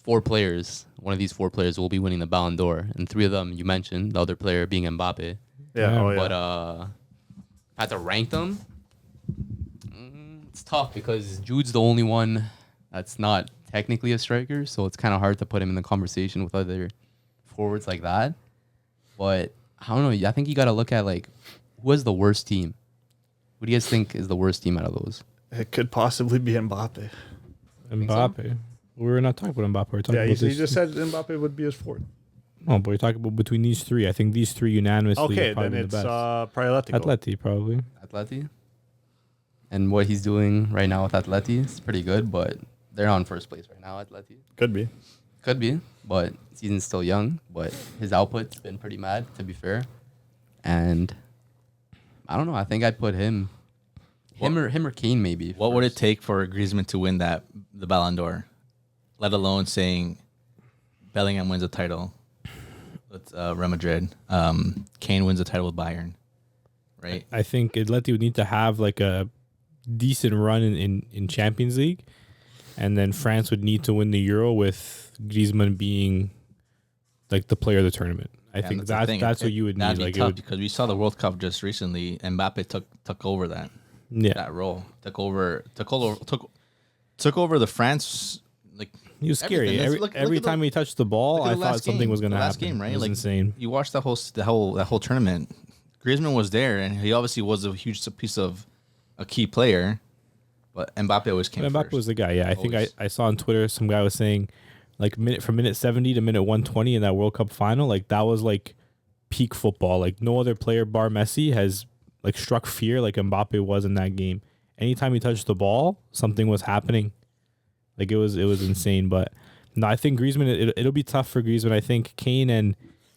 S2: one of these four players will be winning the Ballon d'Or, and three of them you mentioned, the other player being Mbappe.
S1: Yeah. Oh, yeah.
S2: But I had to rank them. It's tough because Jude's the only one that's not technically a striker, so it's kind of hard to put him in the conversation with other forwards like that. But I don't know. I think you got to look at like who has the worst team. What do you guys think is the worst team out of those?
S1: It could possibly be Mbappe.
S3: Mbappe. We were not talking about Mbappe. We're talking
S1: Yeah,
S3: about
S1: he
S3: this.
S1: just said Mbappe would be his fourth.
S3: Oh, but we're talking about between these three. I think these three unanimously
S1: Okay,
S3: are probably
S1: then
S3: the
S1: it's
S3: best.
S1: probably Atletico.
S3: Atleti, probably.
S2: Atleti. And what he's doing right now with Atleti is pretty good, but they're on first place right now, Atleti.
S1: Could be.
S2: Could be, but season's still young, but his output's been pretty mad, to be fair. And I don't know. I think I'd put him or Kane maybe.
S7: What would it
S2: first.
S7: take for Griezmann to win the Ballon d'Or? Let alone saying Bellingham wins a title with Real Madrid. Kane wins a title with Bayern. Right?
S3: I think Atleti would need to have like a decent run in Champions League, and then France would need to win the Euro with Griezmann being like the player of the tournament. I think that's what you would need.
S7: That'd be
S3: Like,
S7: tough because we saw the World Cup just recently. Mbappe took over that role. Took over the France. Like
S3: he was scary.
S7: everything.
S3: Every time he touched the ball, I thought something was going to happen.
S7: Last game, right?
S3: It was
S7: Like
S3: insane.
S7: You watched that whole tournament. Griezmann was there, and he obviously was a huge piece of a key player. But Mbappe always came
S3: Mbappe
S7: first.
S3: was the guy. Yeah, I think I saw on Twitter some guy was saying like from minute 70 to minute 120 in that World Cup final, like that was like peak football. Like no other player bar Messi has like struck fear like Mbappe was in that game. Anytime he touched the ball, something was happening. Like it was insane. But no, I think Griezmann it'll be tough for Griezmann. I think Kane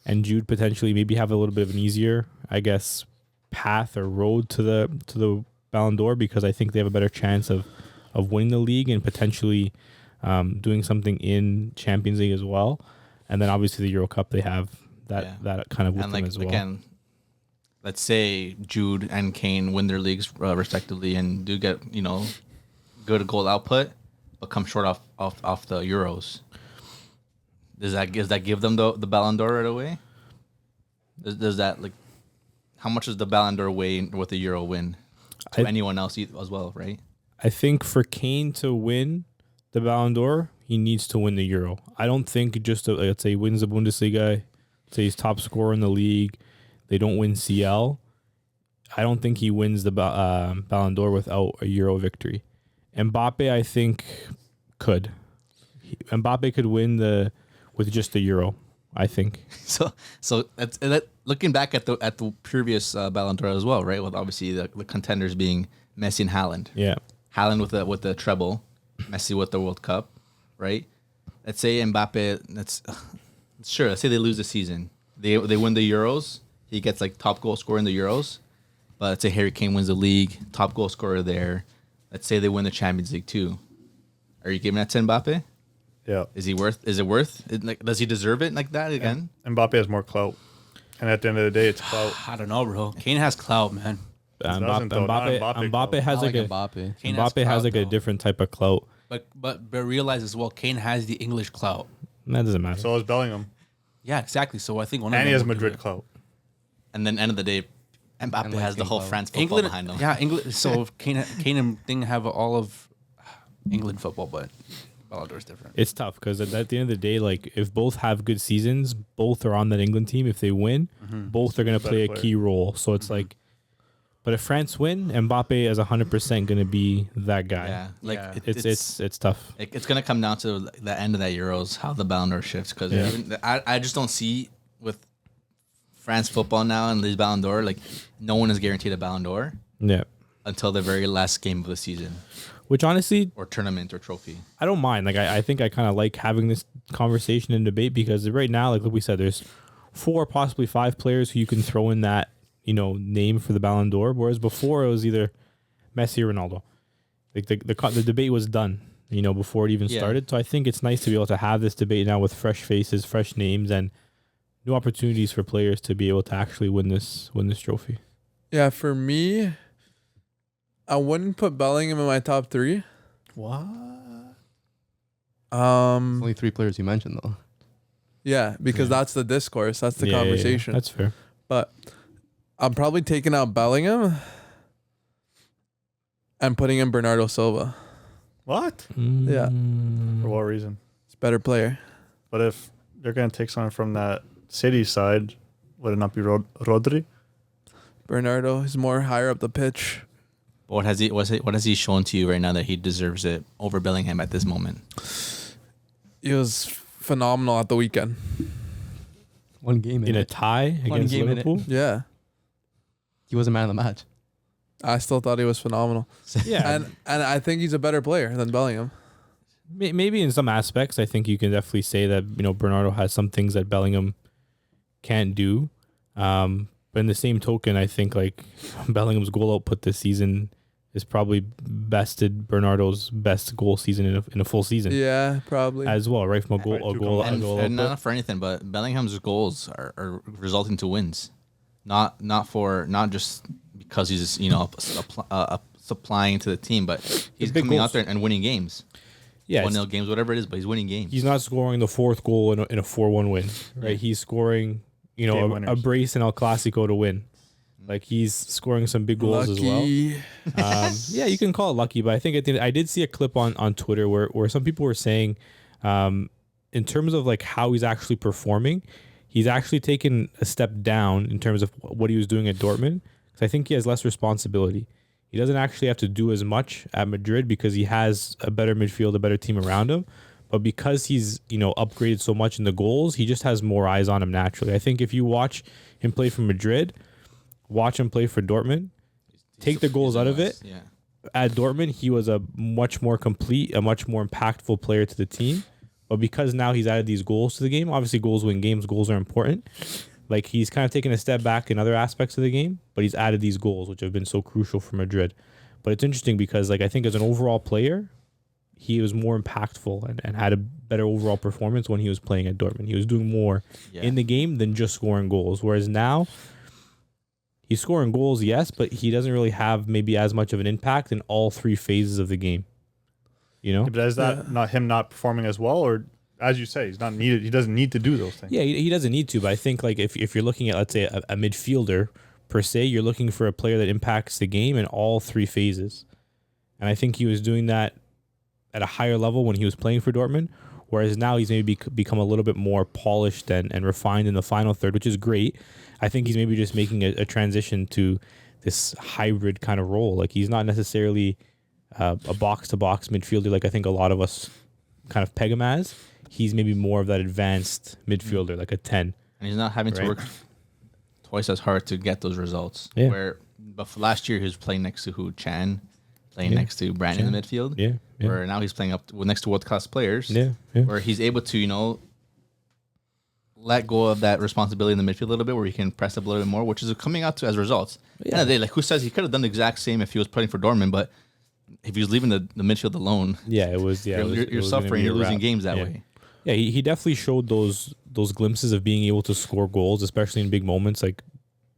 S3: and Jude potentially maybe have a little bit of an easier, I guess, path or road to the Ballon d'Or because I think they have a better chance of winning the league and potentially doing something in Champions League as well. And then obviously the Euro Cup, they have that kind of with them as well.
S7: Again, let's say Jude and Kane win their leagues respectively and do get good goal output, but come short off the Euros. Does that give them the Ballon d'Or right away? Does that how much does the Ballon d'Or weigh with the Euro win to anyone else as well? Right.
S3: I think for Kane to win the Ballon d'Or, he needs to win the Euro. I don't think just let's say he wins the Bundesliga, say he's top scorer in the league, they don't win CL. I don't think he wins the Ballon d'Or without a Euro victory. Mbappe, I think, could. Mbappe could win with just the Euro, I think.
S7: So that's looking back at the previous Ballon d'Or as well, right? With obviously the contenders being Messi and Haaland.
S3: Yeah.
S7: Haaland with the treble, Messi with the World Cup, right? Let's say Mbappe. Let's say they lose the season. They win the Euros. He gets top goal scorer in the Euros. But let's say Harry Kane wins the league, top goal scorer there. Let's say they win the Champions League too. Are you giving that to Mbappe?
S1: Yeah.
S7: Is it worth it? Does he deserve it like that again?
S1: Mbappe has more clout. And at the end of the day, it's clout.
S8: I don't know, bro. Kane has clout, man.
S3: Mbappe has
S2: Mbappe.
S8: Kane has
S3: Mbappe has
S8: clout,
S3: a
S8: though.
S3: different type of clout.
S8: But realize as well, Kane has the English clout.
S3: That doesn't matter.
S1: So is Bellingham.
S8: Yeah, exactly. So I think one of
S1: And
S8: them
S1: he has
S8: would do
S1: Madrid
S8: it.
S1: clout.
S7: And then end of the day, Mbappe has the whole
S2: England.
S7: France football
S8: England,
S7: behind him.
S8: yeah, England. So Kane and thing have all of England football, but Ballon d'Or is different.
S3: It's tough because at the end of the day, if both have good seasons, both are on that England team. If they win, both are going to play a
S1: player.
S3: key role. So it's But if France win, Mbappe is 100% going to be that guy.
S7: Yeah, like
S4: Yeah.
S3: It's tough.
S7: It's gonna come down to the end of that Euros how the Ballon d'Or shifts because I just don't see with France football now and these Ballon d'Or like no one is guaranteed a Ballon d'Or
S3: Yeah.
S7: until the very last game of the season
S3: Which honestly,
S7: or tournament or trophy.
S3: I don't mind. Like I think I kind of like having this conversation and debate because right now, like we said, there's 4, possibly 5 players who you can throw in that, name for the Ballon d'Or. Whereas before it was either Messi or Ronaldo. Like the debate was done, before it even started. So I think it's nice to be able to have this debate now with fresh faces, fresh names, and new opportunities for players to be able to actually win this trophy.
S4: Yeah, for me, I wouldn't put Bellingham in my top 3.
S1: What?
S2: Only 3 players you mentioned though.
S4: Yeah, because that's the discourse, that's the conversation.
S3: That's fair.
S4: But I'm probably taking out Bellingham and putting in Bernardo Silva.
S1: What?
S4: Yeah.
S1: For what reason?
S4: He's a better player.
S1: But if they're going to take someone from that City side, would it not be Rodri?
S4: Bernardo is more higher up the pitch.
S7: What has he shown to you right now that he deserves it over Bellingham at this moment?
S4: He was phenomenal at the weekend.
S2: One game
S3: In a tie against
S2: game in it.
S3: Liverpool?
S4: Yeah.
S2: He was a man of the match.
S4: I still thought he was phenomenal.
S3: Yeah.
S4: And I think he's a better player than Bellingham.
S3: Maybe in some aspects, I think you can definitely say that, Bernardo has some things that Bellingham can't do. But in the same token, I think like Bellingham's goal output this season is probably bested Bernardo's best goal season in a full season.
S4: Yeah, probably.
S3: As well, right? From a goal
S7: And
S3: output.
S7: not for anything, but Bellingham's goals are resulting to wins, not just because he's supplying to the team, but he's
S3: big
S7: coming
S3: goals.
S7: out there and winning games.
S3: Yeah,
S7: 1-0 games, whatever it is, but he's winning games.
S3: he's not scoring the 4th goal in a 4-1 win, right? He's scoring,
S1: Game
S3: a
S1: winners.
S3: brace in El Clasico to win. Like he's scoring some big goals as well. Yeah, you can call it lucky, but I think I did see a clip on Twitter where some people were saying, in terms of like how he's actually performing, he's actually taken a step down in terms of what he was doing at Dortmund. Because I think he has less responsibility. He doesn't actually have to do as much at Madrid because he has a better midfield, a better team around him. But because he's, upgraded so much in the goals, he just has more eyes on him naturally. I think if you watch him play for Madrid, watch him play for Dortmund, take the goals out of it.
S7: Yeah.
S3: At Dortmund, he was a much more complete, a much more impactful player to the team. But because now he's added these goals to the game, obviously goals win games, goals are important. Like he's kind of taken a step back in other aspects of the game, but he's added these goals, which have been so crucial for Madrid. But it's interesting because like I think as an overall player, he was more impactful and had a better overall performance when he was playing at Dortmund. He was doing more in the game than just scoring goals. Whereas now, he's scoring goals, yes, but he doesn't really have maybe as much of an impact in all 3 phases of the game.
S1: But is that not him not performing as well, or as you say, he's not needed? He doesn't need to do those things.
S3: Yeah, he doesn't need to, but I think like if you're looking at, let's say, a midfielder per se, you're looking for a player that impacts the game in all 3 phases. And I think he was doing that at a higher level when he was playing for Dortmund, whereas now he's maybe become a little bit more polished and refined in the final third, which is great. I think he's maybe just making a transition to this hybrid kind of role. Like he's not necessarily a box-to-box midfielder like I think a lot of us kind of peg him as. He's maybe more of that advanced midfielder, like a 10.
S7: And he's not having to work twice as hard to get those results.
S3: Yeah.
S7: But for last year, he was playing next to Chan, playing next to Brandon in the midfield.
S3: Yeah.
S7: Where now he's playing next to world-class players.
S3: Yeah.
S7: Where he's able to, let go of that responsibility in the midfield a little bit, where he can press up a little bit more, which is coming out to as results. Yeah. And like who says he could have done the exact same if he was playing for Dortmund, but if he was leaving the midfield alone,
S3: it was. Yeah,
S7: you're suffering. You're losing games that way.
S3: Yeah, he definitely showed those glimpses of being able to score goals, especially in big moments, like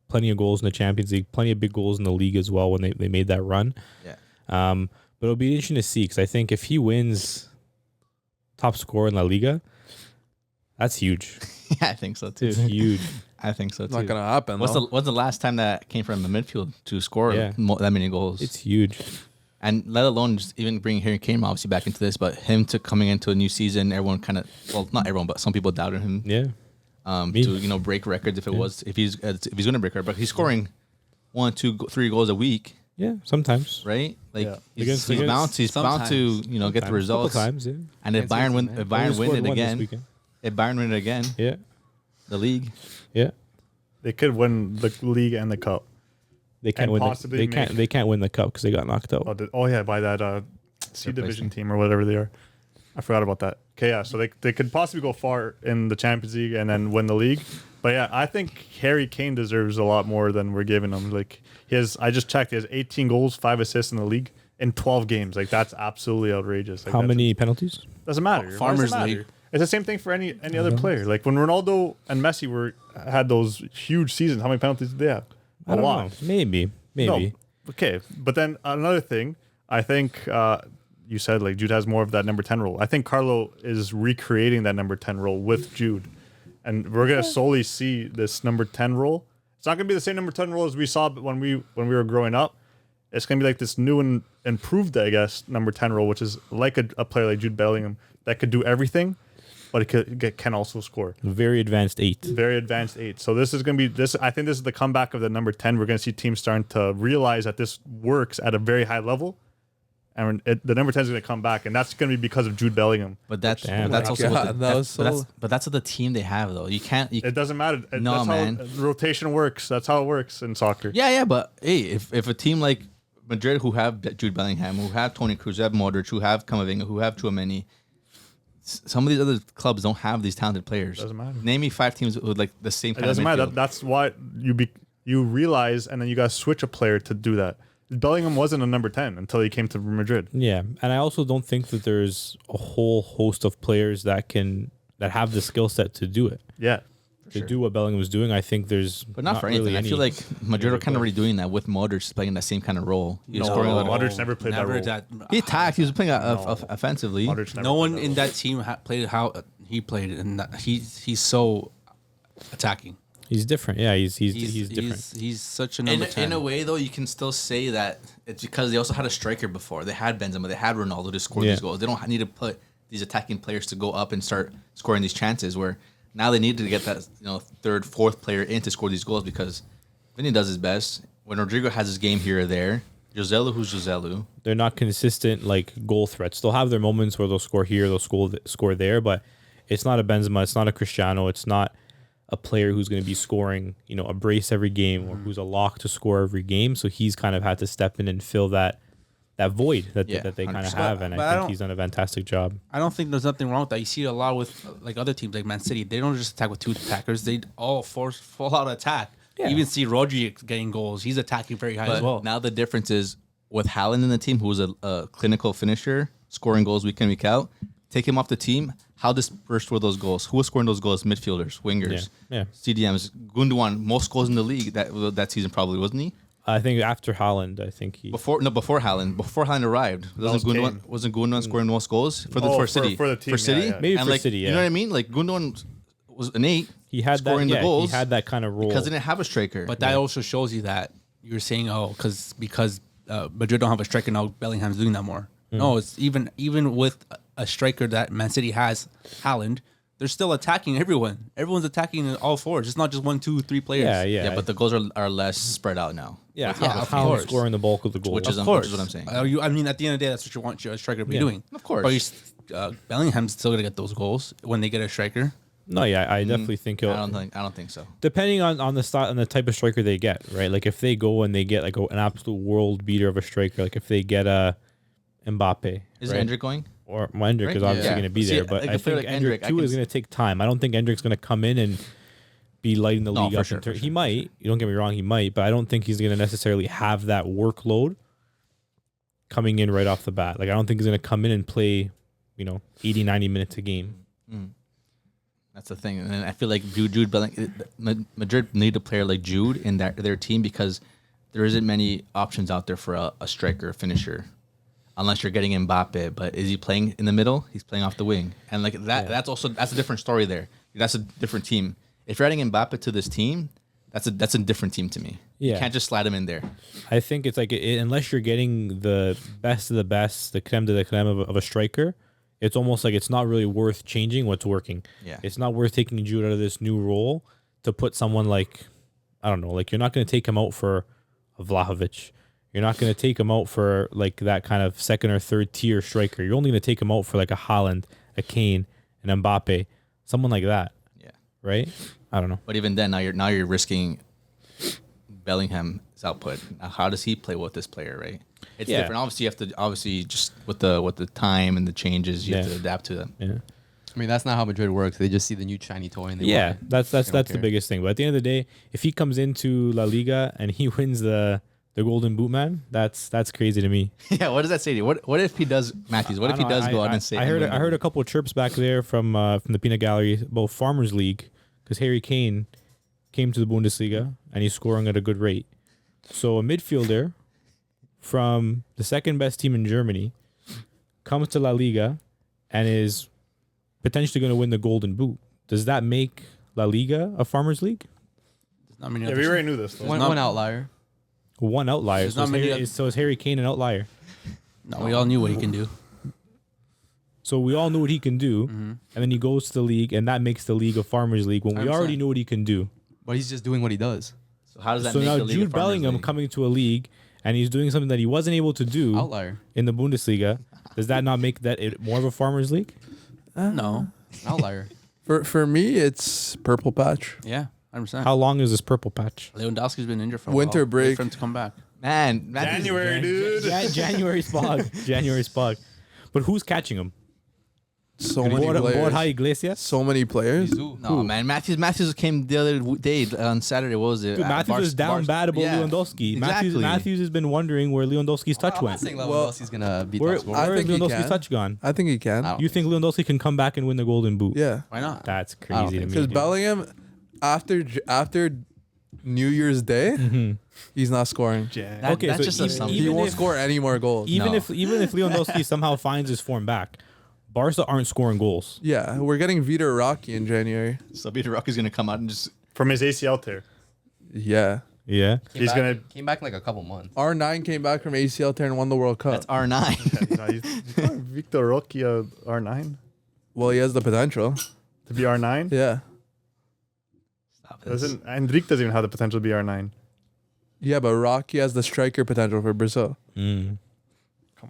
S3: plenty of goals in the Champions League, plenty of big goals in the league as well when they made that run.
S7: Yeah.
S3: But it'll be interesting to see because I think if he wins top scorer in La Liga, that's huge.
S7: Yeah, I think so too.
S3: It's huge.
S7: I think so too.
S4: Not going to happen.
S7: What's the last time that came from the midfield to score that many goals?
S3: It's huge.
S7: And let alone just even bringing Harry Kane obviously back into this, but him to coming into a new season, everyone kind of, well, not everyone, but some people doubted him.
S3: Yeah.
S7: To break records if he's going to break records, but he's scoring 1, 2, 3 goals a week,
S3: Yeah, sometimes.
S7: right? Like
S1: Yeah.
S3: Against-
S7: he's bound to
S8: sometimes.
S7: get the results.
S3: Couple times, yeah.
S7: And if Bayern win, if Bayern win it again,
S3: Yeah,
S7: the league.
S3: yeah.
S1: They could win the league and the cup.
S3: They can't
S1: And
S3: win.
S1: possibly
S3: They can't.
S1: make-
S3: They can't win the cup because they got knocked out.
S1: Oh yeah, by that C division team or whatever they are. I forgot about that. Okay, yeah. So they could possibly go far in the Champions League and then win the league. But yeah, I think Harry Kane deserves a lot more than we're giving him. Like he has, I just checked, he has 18 goals, 5 assists in the league in 12 games. Like that's absolutely outrageous. Like,
S3: How
S1: that's-
S3: many penalties?
S1: Doesn't matter. Why
S8: Farmers
S1: does it matter?
S8: League.
S1: It's the same thing for any other player. Like when Ronaldo and Messi had those huge seasons, how many penalties did they have?
S3: I don't know. Maybe.
S1: No. Okay, but then another thing, I think you said like Jude has more of that number 10 role. I think Carlo is recreating that number 10 role with Jude, and we're gonna solely see this number 10 role. It's not gonna be the same number 10 role as we saw when we were growing up. It's gonna be like this new and improved, I guess, number 10 role, which is like a player like Jude Bellingham that could do everything, but it can also score.
S3: Very advanced 8.
S1: Very advanced 8. So this is going to be this. I think this is the comeback of the number 10. We're going to see teams starting to realize that this works at a very high level, and the number 10 is going to come back, and that's going to be because of Jude Bellingham.
S7: But that's
S3: Damn.
S7: but that's
S3: Oh
S7: also what the,
S5: God, that was so-
S7: but that's what the team they have though. You can't.
S1: It doesn't matter.
S7: No,
S1: That's
S7: man.
S1: how rotation works. That's how it works in soccer.
S7: Yeah, but hey, if a team like Madrid, who have Jude Bellingham, who have Toni Kroos, who have Modric, who have Camavinga, who have Tchouameni, some of these other clubs don't have these talented players.
S1: Doesn't matter.
S7: Name me 5 teams with like the same
S1: It
S7: kind of
S1: doesn't matter.
S7: midfield.
S1: That's why you realize, and then you got to switch a player to do that. Bellingham wasn't a number 10 until he came to Madrid.
S3: Yeah, and I also don't think that there's a whole host of players that have the skill set to do it.
S1: Yeah.
S3: To do what Bellingham was doing, I think there's
S7: But not for anything.
S3: really
S7: I feel like Madrid are kind of
S3: player.
S7: already doing that with Modric playing that same kind of role. He's
S1: No,
S7: scoring a lot of-
S1: Modric never played that role.
S7: He attacked. He was playing offensively.
S1: Modric never
S8: No
S1: played
S8: one
S1: that
S8: in
S1: role.
S8: that team played how he played, and he's so attacking.
S3: He's different. Yeah, he's different.
S8: He's such a
S7: In,
S8: number 10.
S7: in a way, though, you can still say that it's because they also had a striker before. They had Benzema, they had Ronaldo to score
S3: Yeah.
S7: these goals. They don't need to put these attacking players to go up and start scoring these chances. Where now they need to get that third, fourth player in to score these goals because Vinny does his best. When Rodrigo has his game here or there, Joselu, who's Joselu?
S3: They're not consistent like goal threats. They'll have their moments where they'll score here, they'll score there, but it's not a Benzema, it's not a Cristiano, it's not a player who's going to be scoring, a brace every game or who's a lock to score every game. So he's kind of had to step in and fill that void that they kind of
S7: 100%.
S3: have, and
S8: But I
S3: I think
S8: don't-
S3: he's done a fantastic job.
S8: I don't think there's nothing wrong with that. You see it a lot with like other teams like Man City. They don't just attack with 2 attackers. They all force full out attack.
S3: Yeah.
S8: You even see Rodri getting goals. He's attacking very high as well.
S7: Now the difference is with Haaland in the team, who's a clinical finisher, scoring goals week in, week out. Take him off the team. How dispersed were those goals? Who was scoring those goals? Midfielders, wingers,
S3: Yeah.
S7: CDMs. Gundogan, most goals in the league that season probably, wasn't he?
S3: I think after Haaland, I think he.
S7: Before Haaland. Before Haaland arrived,
S1: was Kane.
S7: wasn't Gundogan scoring most goals for City?
S1: for the team,
S7: City?
S1: yeah, yeah.
S3: Maybe
S7: and
S3: for City,
S7: You know
S3: yeah.
S7: what I mean? Like Gundogan was an 8.
S3: He had
S7: scoring
S3: that,
S7: the goals.
S3: He had that kind of role.
S7: because they didn't have a striker.
S8: But that also shows you that you're saying, because Madrid don't have a striker now, Bellingham's doing that more. No, it's even with a striker that Man City has, Haaland, they're still attacking everyone. Everyone's attacking in all 4. It's not just 1, 2, 3 players.
S3: yeah,
S7: but the goals are less spread out now.
S3: yeah,
S8: of
S3: Haaland
S8: course.
S3: scoring the bulk of the goals.
S7: Which is
S8: Of course.
S7: what I'm saying.
S8: I mean, at the end of the day, that's what you want your striker to be doing.
S7: Of course.
S8: But Bellingham's still going to get those goals when they get a striker.
S3: No, yeah, I definitely think he'll.
S7: I don't think so.
S3: Depending on the style and the type of striker they get, right? Like if they go and they get like an absolute world beater of a striker, like if they get a Mbappe,
S7: Is
S3: right?
S7: Endrick going?
S3: Or Endrick
S7: Right?
S3: is obviously
S7: Yeah.
S3: going to be
S7: See,
S3: there, but
S7: like
S3: I
S7: a player
S3: think
S7: like
S3: Endrick
S7: Endrick, I
S3: too
S7: can
S3: is going to take time. I don't think Endrick's going to come in and be lighting the
S7: No,
S3: league
S7: for
S3: up.
S7: sure, for
S3: He
S7: sure.
S3: might. You don't get me wrong, he might, but I don't think he's going to necessarily have that workload coming in right off the bat. Like I don't think he's going to come in and play, 80, 90 minutes a game.
S7: That's the thing, and I feel like Jude Bellingham, Madrid need a player like Jude in their team because there isn't many options out there for a striker, a finisher, unless you're getting Mbappe. But is he playing in the middle? He's playing off the wing, and like that.
S3: Yeah.
S7: That's a different story there. That's a different team. If you're adding Mbappe to this team, that's a different team to me.
S3: Yeah.
S7: You can't just slide him in there.
S3: I think it's like unless you're getting the best of the best, the creme de la creme of a striker, it's almost like it's not really worth changing what's working.
S7: Yeah.
S3: It's not worth taking Jude out of this new role to put someone like, I don't know, like you're not going to take him out for a Vlahovic. You're not going to take him out for like that kind of second or third tier striker. You're only going to take him out for like a Haaland, a Kane, an Mbappe, someone like that.
S7: Yeah.
S3: Right? I don't know.
S7: But even then, now you're risking Bellingham's output. Now, how does he play with this player, right? It's different. Obviously, you have to just with the time and the changes, you have to adapt to them.
S3: Yeah.
S2: I mean, that's not how Madrid works. They just see the new shiny toy and they
S3: Yeah,
S2: want it.
S3: that's
S2: They don't
S3: the
S2: care.
S3: biggest thing. But at the end of the day, if he comes into La Liga and he wins the Golden Boot, man, that's crazy to me.
S7: Yeah, what does that say to you? What if he does, Matthews? What if he does go out and say?
S3: I heard a couple of chirps back there from the peanut gallery about Farmers League because Harry Kane came to the Bundesliga and he's scoring at a good rate. So a midfielder from the second best team in Germany comes to La Liga and is potentially going to win the Golden Boot. Does that make La Liga a Farmers League?
S8: Not many
S1: Yeah,
S8: others.
S1: we already knew this. Though.
S2: One outlier.
S3: One outlier.
S8: There's
S3: So
S8: not many
S3: is Harry Kane an outlier?
S8: No, we all knew what he can do.
S3: So we all know what he can do, and then he goes to the league, and that makes the league a Farmers League when we
S8: 100%.
S3: already know what he can do.
S2: But he's just doing what he does.
S7: So how does that
S3: So
S7: make
S3: now
S7: the league a
S3: Jude
S7: Farmers
S3: Bellingham
S7: League?
S3: coming to a league, and he's doing something that he wasn't able to do
S2: Outlier.
S3: in the Bundesliga. Does that not make that it more of a Farmers League?
S8: No.
S2: Outlier.
S4: For me, it's purple patch.
S8: Yeah, 100%.
S3: How long is this purple patch?
S8: Lewandowski's been injured for a
S4: Winter
S8: while.
S4: break.
S8: Wait for him to come back.
S7: Man, Matthews-
S1: January, dude.
S3: January spog. January spog. But who's catching him?
S4: So many
S3: Borja
S4: players.
S3: Iglesias?
S4: So many players.
S7: No, man. Matthews came the other day on Saturday. What was it?
S3: Dude, Matthews is down bad about
S7: Yeah,
S3: Lewandowski.
S7: exactly.
S3: Matthews has been wondering where Lewandowski's touch
S2: I'm not
S3: went.
S2: saying
S4: Well,
S2: Lewandowski's gonna beat
S3: Where,
S2: top scorer.
S4: I
S3: where is
S4: think he
S3: Lewandowski's
S4: can.
S3: touch gone?
S4: I think he can.
S2: I don't
S3: You think Lewandowski can come back and win the Golden Boot?
S4: Yeah,
S8: Why not?
S3: That's
S2: don't
S3: crazy to
S2: think
S3: me.
S4: because
S3: dude.
S4: Bellingham, after New Year's Day, he's not scoring.
S3: Okay,
S7: that's
S3: so
S7: just a
S3: even-
S7: something.
S4: He
S3: even
S4: won't
S3: if-
S4: score any more goals.
S3: Even
S7: No.
S3: if Lewandowski somehow finds his form back, Barca aren't scoring goals.
S4: Yeah, we're getting Vitor Rocky in January.
S7: So Peter Rock is gonna come out and just.
S1: From his ACL tear.
S4: Yeah.
S3: Yeah.
S1: He's gonna.
S2: came back like a couple months.
S4: R9 came back from ACL tear and won the World Cup.
S7: That's R9.
S1: No, he's calling Victor Roque R9
S4: Well, he has the potential.
S1: to be R9.
S4: Yeah.
S7: Stop this.
S1: Doesn't Enrique doesn't even have the potential to be R9.
S4: Yeah, but Rocky has the striker potential for Brazil.
S3: Mm.
S1: Come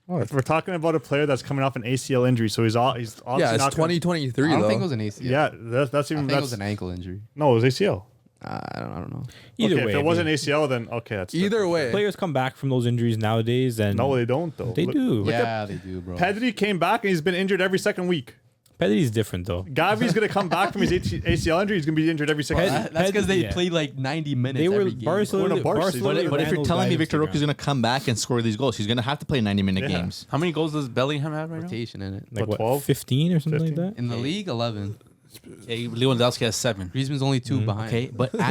S1: on. We're talking about a player that's coming off an ACL injury, so he's obviously
S4: Yeah, it's
S1: not gonna-
S4: 2023
S2: I don't
S4: though.
S2: think it was an ACL.
S1: Yeah, that's
S2: I
S1: even
S2: think it was
S1: that's
S2: an ankle injury.
S1: no, it was ACL.
S2: I don't know.
S3: Either
S1: Okay,
S3: way,
S1: if
S3: I
S1: it wasn't
S3: mean,
S1: ACL, then okay, that's
S4: Either
S1: different.
S4: way.
S3: players come back from those injuries nowadays, and
S1: No, they don't though.
S3: they do.
S2: Yeah, they do, bro.
S1: Pedri came back and he's been injured every second week.
S3: Pedri's different though.
S1: Gavi's gonna come back from his ACL injury. He's gonna be injured every second.
S3: Ped-
S1: week.
S2: That's because they
S3: yeah.
S2: played like 90 minutes
S3: They were
S2: every game.
S3: Barcelona.
S1: We're in a Barca season.
S3: Barcelona
S7: But if
S3: ran
S7: you're
S3: those
S7: telling me
S3: guys
S7: Victor Roque
S3: Instagram.
S7: is gonna come back and score these goals, he's gonna have to play 90-minute
S1: Yeah.
S7: games.
S8: How many goals does Bellingham have right now?
S2: rotation in it.
S3: like
S1: What,
S3: what,
S1: 12?
S3: 15 or something
S1: 15?
S3: like that.
S2: In the league, 11.
S8: Okay, Lewandowski has 7.
S2: Griezmann's only 2 behind.
S7: Okay, but
S3: Yeah.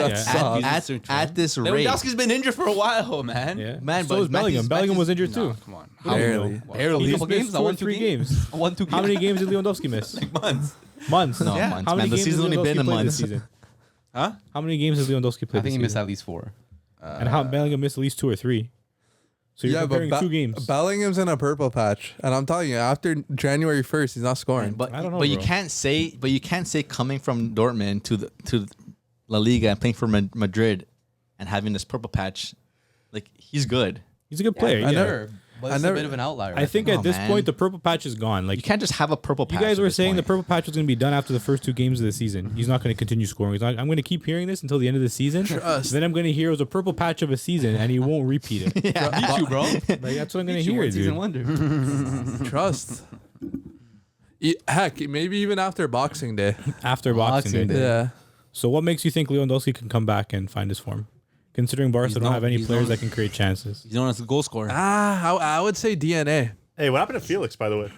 S7: at this rate,
S8: Lewandowski's been injured for a while, man.
S3: Yeah,
S7: Man,
S3: so
S7: but
S3: was Bellingham.
S7: Matthews-
S3: Bellingham was injured
S8: No,
S3: too.
S8: come on.
S3: How do you
S4: Barely.
S3: know?
S8: Barely.
S3: He
S2: Couple
S3: just
S2: games,
S3: missed
S2: not
S3: 2 or
S2: 1, 2
S3: 3
S2: games.
S3: games.
S2: 1, 2
S3: How many games did Lewandowski miss?
S8: Months.
S3: Months.
S7: No,
S8: Yeah.
S7: months,
S3: How many
S7: man. The
S3: games
S7: season's
S3: has
S7: only been
S3: Lewandowski
S7: a
S3: played
S7: month.
S3: this season?
S8: Huh?
S3: How many games has Lewandowski played
S2: I think
S3: this
S2: he missed
S3: season?
S2: at least 4.
S3: And how Bellingham missed at least 2 or 3. So you're
S4: Yeah,
S3: comparing
S4: but
S3: 2 games.
S4: Bellingham's in a purple patch, and I'm telling you, after January 1st, he's not scoring.
S7: But
S3: I don't know,
S7: but you
S3: bro.
S7: can't say coming from Dortmund to La Liga and playing for Madrid and having this purple patch, like he's good.
S3: He's a good player.
S4: I
S3: yeah.
S4: never-
S2: But
S4: I
S2: it's
S4: never-
S2: a bit of an outlier.
S3: I think
S7: No,
S3: at this
S7: man.
S3: point the purple patch is gone. Like
S7: You can't just have a purple
S3: you
S7: patch.
S3: guys
S7: at
S3: were
S7: this
S3: saying, the
S7: point.
S3: purple patch was going to be done after the first 2 games of the season. He's not going to continue scoring. He's not, I'm going to keep hearing this until the end of the season.
S4: Trust.
S3: Then I'm going to hear it was a purple patch of a season, and he won't repeat it.
S2: Beat you, bro.
S3: Like that's what I'm going to hear,
S2: Season
S3: dude.
S2: wonder.
S4: Trust. Heck, maybe even after Boxing Day.
S3: After Boxing
S2: Boxing
S3: Day.
S2: Day.
S4: Yeah.
S3: So what makes you think Lewandowski can come back and find his form? Considering Barca don't
S8: known-
S3: have any
S8: he's
S3: players
S8: known-
S3: that can create chances.
S8: He's known as a goal scorer.
S4: I would say DNA.
S1: Hey, what happened to Felix, by the way?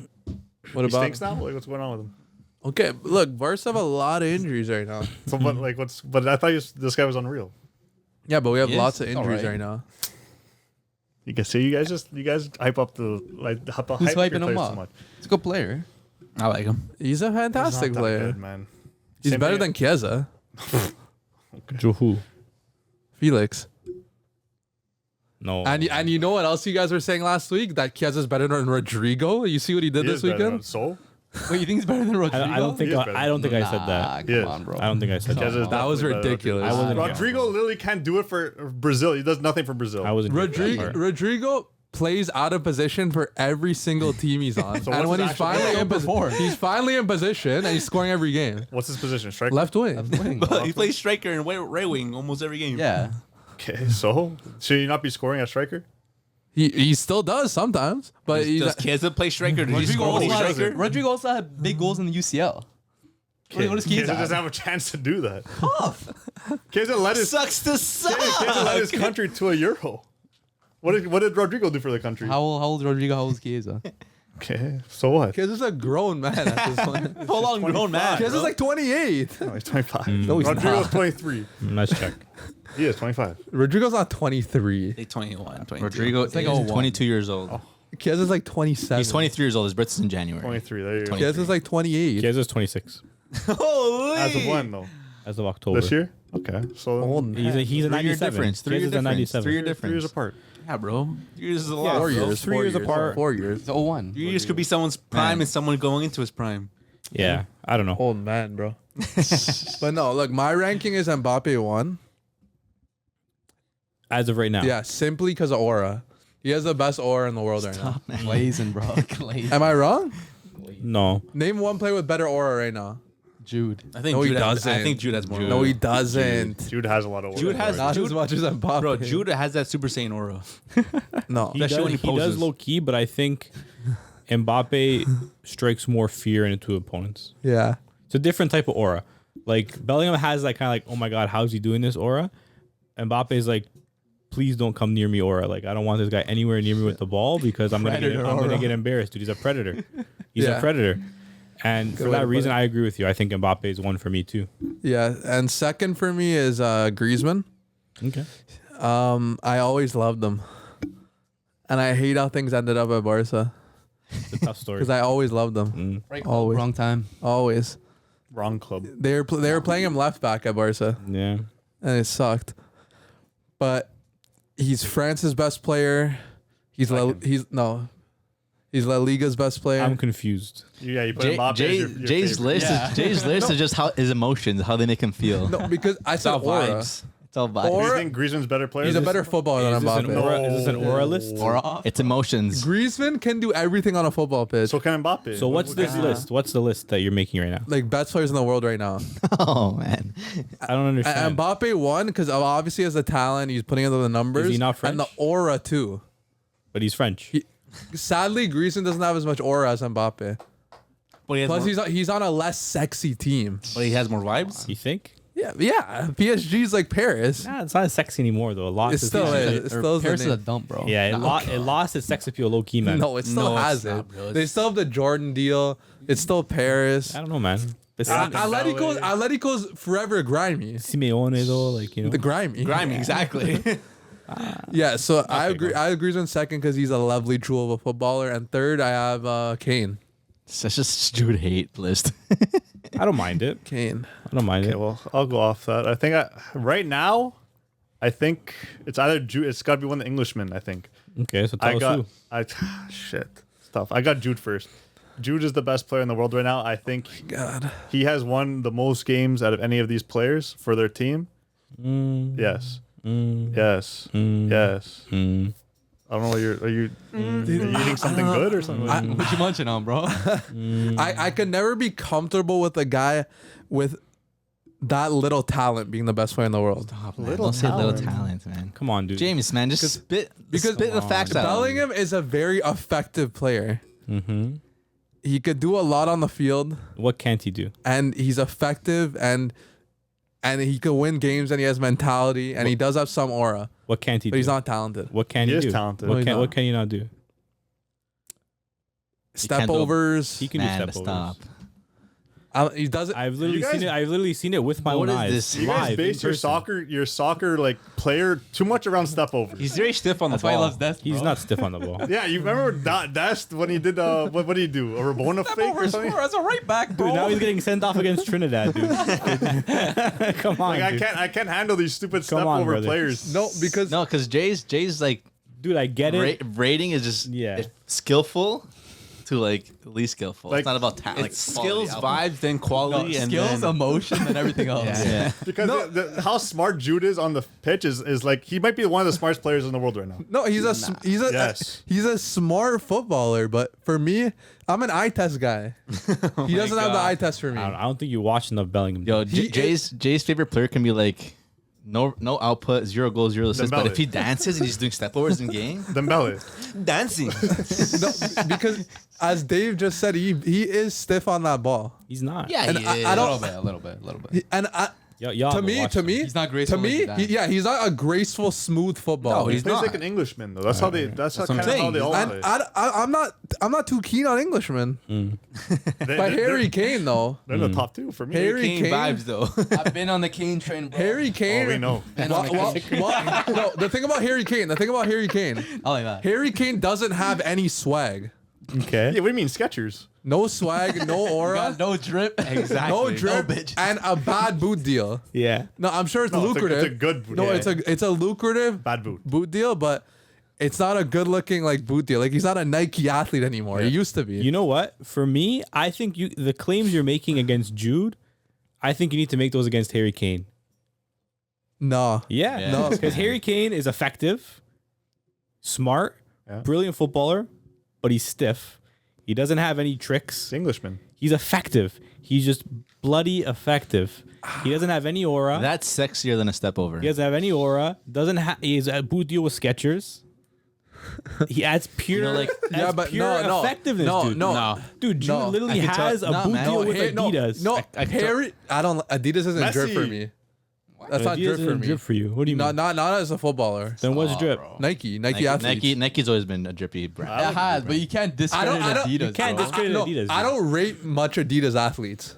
S4: What
S1: He
S4: about?
S1: stinks now. Like, what's going on with him?
S4: Okay, look, Barca have a lot of injuries right now.
S1: So, but like, what's? But I thought this guy was unreal.
S4: Yeah, but we have
S8: He is?
S4: lots of
S8: It's
S4: injuries
S8: alright.
S4: right now.
S1: You can see you guys hype up the like hype
S2: Who's
S1: hype your
S2: hyping him
S1: players
S2: up?
S1: too much.
S2: He's a good player.
S8: I like him.
S4: He's a
S1: He's not
S4: fantastic
S1: that
S4: player.
S1: good, man.
S4: He's
S1: Same
S4: better
S1: thing-
S4: than Chiesa.
S3: Juhu.
S4: Felix.
S3: No.
S4: And you know what else you guys were saying last week? That Chiesa's better than Rodrigo. You see what he did
S1: He
S4: this
S1: is better than
S4: weekend?
S1: So
S2: Wait, you think he's better than Rodrigo?
S3: I don't think
S1: He is better.
S3: I don't think I said
S2: Nah,
S3: that.
S2: come
S1: Yeah.
S2: on, bro.
S3: I don't think I said
S1: Chiesa is
S3: that.
S5: That was
S1: definitely better than
S5: ridiculous.
S3: I wasn't-
S1: Rodrigo literally can't do it for Brazil. He does nothing for Brazil.
S3: I wasn't.
S5: Rodrigo plays out of position for every single team he's on.
S1: So
S5: and
S1: what's
S5: when
S1: his
S5: he's
S1: actual
S5: finally in
S2: before?
S5: he's finally in position and he's scoring every game.
S1: What's his position? Striker.
S5: Left wing.
S8: But he plays striker and right wing almost every game.
S2: Yeah.
S1: Okay, so should he not be scoring at striker?
S5: He still does sometimes, but he's
S8: Does Chiesa play striker? Did he
S2: Rodrigo
S8: score when
S2: also,
S8: he's
S2: had,
S8: striker?
S2: Rodrigo also had big goals in the UCL. What is
S1: Chiesa
S2: Chiesa?
S1: doesn't have a chance to do that. Chiesa led his
S8: Sucks to suck.
S1: Chiesa led his country to a Euro. What did Rodrigo do for the country?
S2: How old is Rodrigo? How old is Chiesa?
S1: Okay, so what?
S5: Chiesa's a grown man at this point.
S8: Full on grown man.
S5: Chiesa's like 28.
S1: No, he's 25.
S5: No, he's
S1: Rodrigo's
S5: not.
S1: 23.
S3: Nice check.
S1: He is 25.
S5: Rodrigo's not 23.
S8: 21, 22.
S7: Rodrigo is
S2: like
S7: 22 years old.
S5: Chiesa's like 27.
S7: He's 23 years old. His birthday's in January.
S1: 23. There you go.
S5: Chiesa's like 28.
S3: Kiesa's 26
S8: Holy.
S1: As of when though?
S3: as of October.
S1: This year? Okay, so
S5: Old
S3: He's a
S7: 3-year
S3: 97.
S7: difference. 3-year
S3: Kiesa's a
S7: difference.
S3: 97.
S7: 3-year
S1: 3 years
S7: difference.
S1: apart.
S8: Yeah, bro. Years is a lot.
S5: 4
S8: bro.
S5: years.
S3: 3 years apart.
S5: 4 years.
S2: It's 01.
S8: 3 years could be someone's prime and someone going into his prime.
S3: Yeah, I don't know.
S5: Old man, bro. But no, look, my ranking is Mbappe 1.
S3: As of right now.
S5: Yeah, simply because of aura. He has the best aura in the world right now.
S2: Glazing, bro. Glazing.
S5: Am I wrong?
S3: No.
S5: Name one player with better aura right now.
S2: Jude.
S8: I think
S5: No, he
S8: Jude has,
S5: doesn't.
S8: I think Jude has more.
S5: No, he doesn't.
S1: Jude has a lot of.
S8: Jude has
S5: Not
S8: Jude,
S5: as much as Mbappe.
S8: bro. Jude has that Super Saiyan aura.
S5: No.
S3: He
S8: Especially when he
S3: does
S8: poses.
S3: low key, but I think Mbappe strikes more fear into opponents.
S5: Yeah.
S3: It's a different type of aura. Like Bellingham has that kind of like, oh my god, how's he doing this aura? Mbappe is like, please don't come near me aura. Like I don't want this guy anywhere near me with the ball because I'm gonna get embarrassed, dude. He's a predator. He's a predator. And for
S5: way
S3: that
S5: to put
S3: reason,
S5: it.
S3: I agree with you. I think Mbappe is one for me too.
S5: Yeah. And second for me is Griezmann.
S3: Okay.
S5: I always loved them. And I hate how things ended up at Barca.
S3: It's a tough story.
S5: Because I always loved them.
S2: Right.
S5: Always.
S2: Wrong time.
S5: Always.
S1: Wrong club.
S5: They were playing him left back at Barca.
S3: Yeah.
S5: And it sucked. But he's France's best player. He's La Liga's best player.
S3: I'm confused.
S1: Yeah, you put Mbappe as your
S7: Jay's
S1: favorite.
S7: list. Jay's list is just how his emotions, how they make him feel.
S5: no, because I said aura.
S8: vibes.
S7: It's all vibes.
S1: Do you
S5: Aura-
S1: think Griezmann's better player?
S5: He's a better footballer
S3: Is
S5: than
S3: this, an
S5: Mbappe.
S3: aura, is this an aura list?
S2: Or
S7: It's emotions.
S5: Griezmann can do everything on a football pitch.
S1: So can Mbappe.
S3: So what's this list? What's the list that you're making right now?
S5: Like best players in the world right now.
S7: Oh man.
S3: I don't understand.
S5: And Mbappe won because obviously has the talent. He's putting into the numbers.
S3: Is he not
S5: And the
S3: French?
S5: aura too.
S3: But he's French.
S5: Sadly, Griezmann doesn't have as much aura as Mbappe.
S8: But he has
S5: Plus,
S8: more,
S5: he's on a less sexy team.
S8: but he has more vibes.
S3: You think?
S5: Yeah. PSG's like Paris.
S3: Nah, it's not sexy anymore though. It lost
S5: It
S3: its
S5: still is. It still is the
S2: Paris is a
S5: name.
S2: dump, bro.
S3: Yeah, it lost its sex appeal low key, man.
S5: No, it still
S8: No, it's
S5: has
S8: not,
S5: it.
S8: bro.
S5: They still have the Jordan deal. It's still Paris.
S3: I don't know, man.
S5: Atletico's forever grimy.
S3: Simeone though, like you know.
S5: The grimy.
S8: Grimy, exactly.
S5: Yeah, so I agree. I agree on second because he's a lovely jewel of a footballer, and third I have Kane.
S7: Such a Jude hate list.
S3: I don't mind it.
S5: Kane.
S3: I don't mind
S1: Okay,
S3: it.
S1: well, I'll go off that. I think right now, I think it's either Jude. It's got to be one of the Englishmen. I think.
S3: Okay, so tell
S1: I
S3: us
S1: got.
S3: who.
S1: Shit. Stuff. I got Jude first. Jude is the best player in the world right now. I think
S5: God.
S1: he has won the most games out of any of these players for their team. Yes. Yes. Yes. I don't know. Are you eating something good or something?
S2: What you munching on, bro?
S5: I could never be comfortable with a guy with that little talent being the best player in the world.
S7: Don't say little talent, man.
S3: Come on, dude.
S7: James, man, just spit the facts out.
S5: Bellingham is a very effective player.
S3: Mm-hmm.
S5: He could do a lot on the field,
S3: What can't he do?
S5: and he's effective, and he could win games, and he has mentality, and he does have some aura,
S3: What can't he
S5: but
S3: do?
S5: he's not talented.
S3: What can
S1: He
S3: he
S1: is
S3: do?
S1: talented.
S5: No, he's not.
S3: What can you not do?
S5: Step
S7: can't do-
S5: overs.
S3: He can
S7: Man,
S3: do step
S7: stop.
S3: overs.
S5: He does it.
S3: I've literally
S1: You guys-
S3: seen it. I've literally seen it with my
S7: What
S3: own
S7: is
S3: eyes.
S7: this?
S1: You guys
S3: live,
S1: base
S3: in
S1: your
S3: person.
S1: soccer like player too much around step overs.
S8: He's very stiff on the
S2: That's why he
S8: ball.
S2: loves death.
S3: He's not stiff on the ball.
S1: Yeah, you remember Dest when he did what did he do? A Rabona fake or something?
S2: as a right back, bro.
S3: Dude, now he's getting sent off against Trinidad, dude. Come on,
S1: Like
S3: dude.
S1: I can't handle these stupid step
S3: on,
S1: over
S3: brother.
S1: players.
S5: No, because
S7: No, because Jay's like
S3: Dude, I get it.
S7: rating is just
S3: Yeah.
S7: skillful to like least skillful.
S1: Like,
S7: it's not about talent. Like
S8: It's skills,
S7: quality,
S8: vibes, then quality, and
S2: skills,
S8: then
S2: emotion, and everything else.
S7: Yeah.
S1: Because how smart Jude is on the pitch is like he might be one of the smartest players in the world right now.
S4: No, he's
S1: Yes.
S4: he's a smart footballer, but for me, I'm an eye test guy. He doesn't have the eye test for me.
S3: I don't think you watched enough Bellingham.
S7: Yo,
S4: He
S7: Jay's favorite player can be like no output, 0 goals, 0 assists. But
S1: Dembele.
S7: if he dances and he's doing step overs in game,
S1: Dembele.
S8: dancing.
S4: No, because as Dave just said, he is stiff on that ball.
S3: He's not.
S4: And
S2: he
S4: I
S2: is.
S4: don't-
S2: a little bit.
S4: And
S3: Y'all
S4: to me,
S2: He's not graceful
S4: To me,
S2: like that.
S4: he's not a graceful, smooth footballer.
S8: No,
S1: He
S8: he's
S1: plays
S8: not.
S1: like an Englishman though. That's how they. That's
S8: what
S1: kind
S8: I'm
S1: of how
S8: saying.
S1: they all
S4: And
S1: play.
S4: I'm not too keen on Englishmen. But Harry Kane though,
S1: They're in the top 2 for me.
S4: Harry
S8: Kane
S4: Kane,
S8: vibes though.
S2: I've been on the Kane train, bro.
S4: Harry Kane.
S1: Oh, we know.
S4: No, the thing about Harry Kane.
S2: I like that.
S4: Harry Kane doesn't have any swag.
S3: Okay.
S1: Yeah, what do you mean Skechers?
S4: No swag, no aura,
S2: Got no drip.
S8: Exactly.
S4: no drip,
S2: bitch.
S4: and a bad boot deal.
S3: Yeah.
S4: No, I'm sure it's
S1: No,
S4: lucrative.
S1: it's a good boot.
S4: No,
S1: Yeah.
S4: it's a lucrative
S1: Bad boot.
S4: deal, but it's not a good looking like boot deal. Like he's not a Nike athlete anymore. He used to be.
S3: You know what? For me, I think the claims you're making against Jude, I think you need to make those against Harry Kane.
S4: No.
S3: Yeah.
S4: No.
S3: Because Harry Kane is effective, smart, brilliant footballer, but he's stiff. He doesn't have any tricks.
S1: It's Englishman.
S3: He's effective. He's just bloody effective. He doesn't have any aura.
S7: that's sexier than a step over.
S3: He doesn't have any aura. He has a boot deal with Skechers. He adds pure,
S7: like-
S4: Yeah, but
S3: pure
S4: no,
S3: effectiveness,
S4: no,
S3: dude.
S4: no.
S3: Dude, Jude
S4: No.
S3: literally
S7: I can tell-
S3: has a
S7: no,
S3: boot
S7: man.
S3: deal
S7: No,
S3: with Adidas.
S4: No, Harry. I don't. Adidas isn't drip for
S1: Messi.
S4: me. That's not
S3: Adidas
S4: drip for
S3: isn't
S4: me.
S3: drip for you. What do you mean?
S4: Not as a footballer.
S3: Then what's drip?
S4: Nike athletes.
S7: Nike's always been a drippy brand.
S2: It has, but you can't discredit Adidas.
S3: You can't
S2: bro.
S3: discredit
S4: No,
S3: Adidas.
S4: I don't rate much Adidas athletes.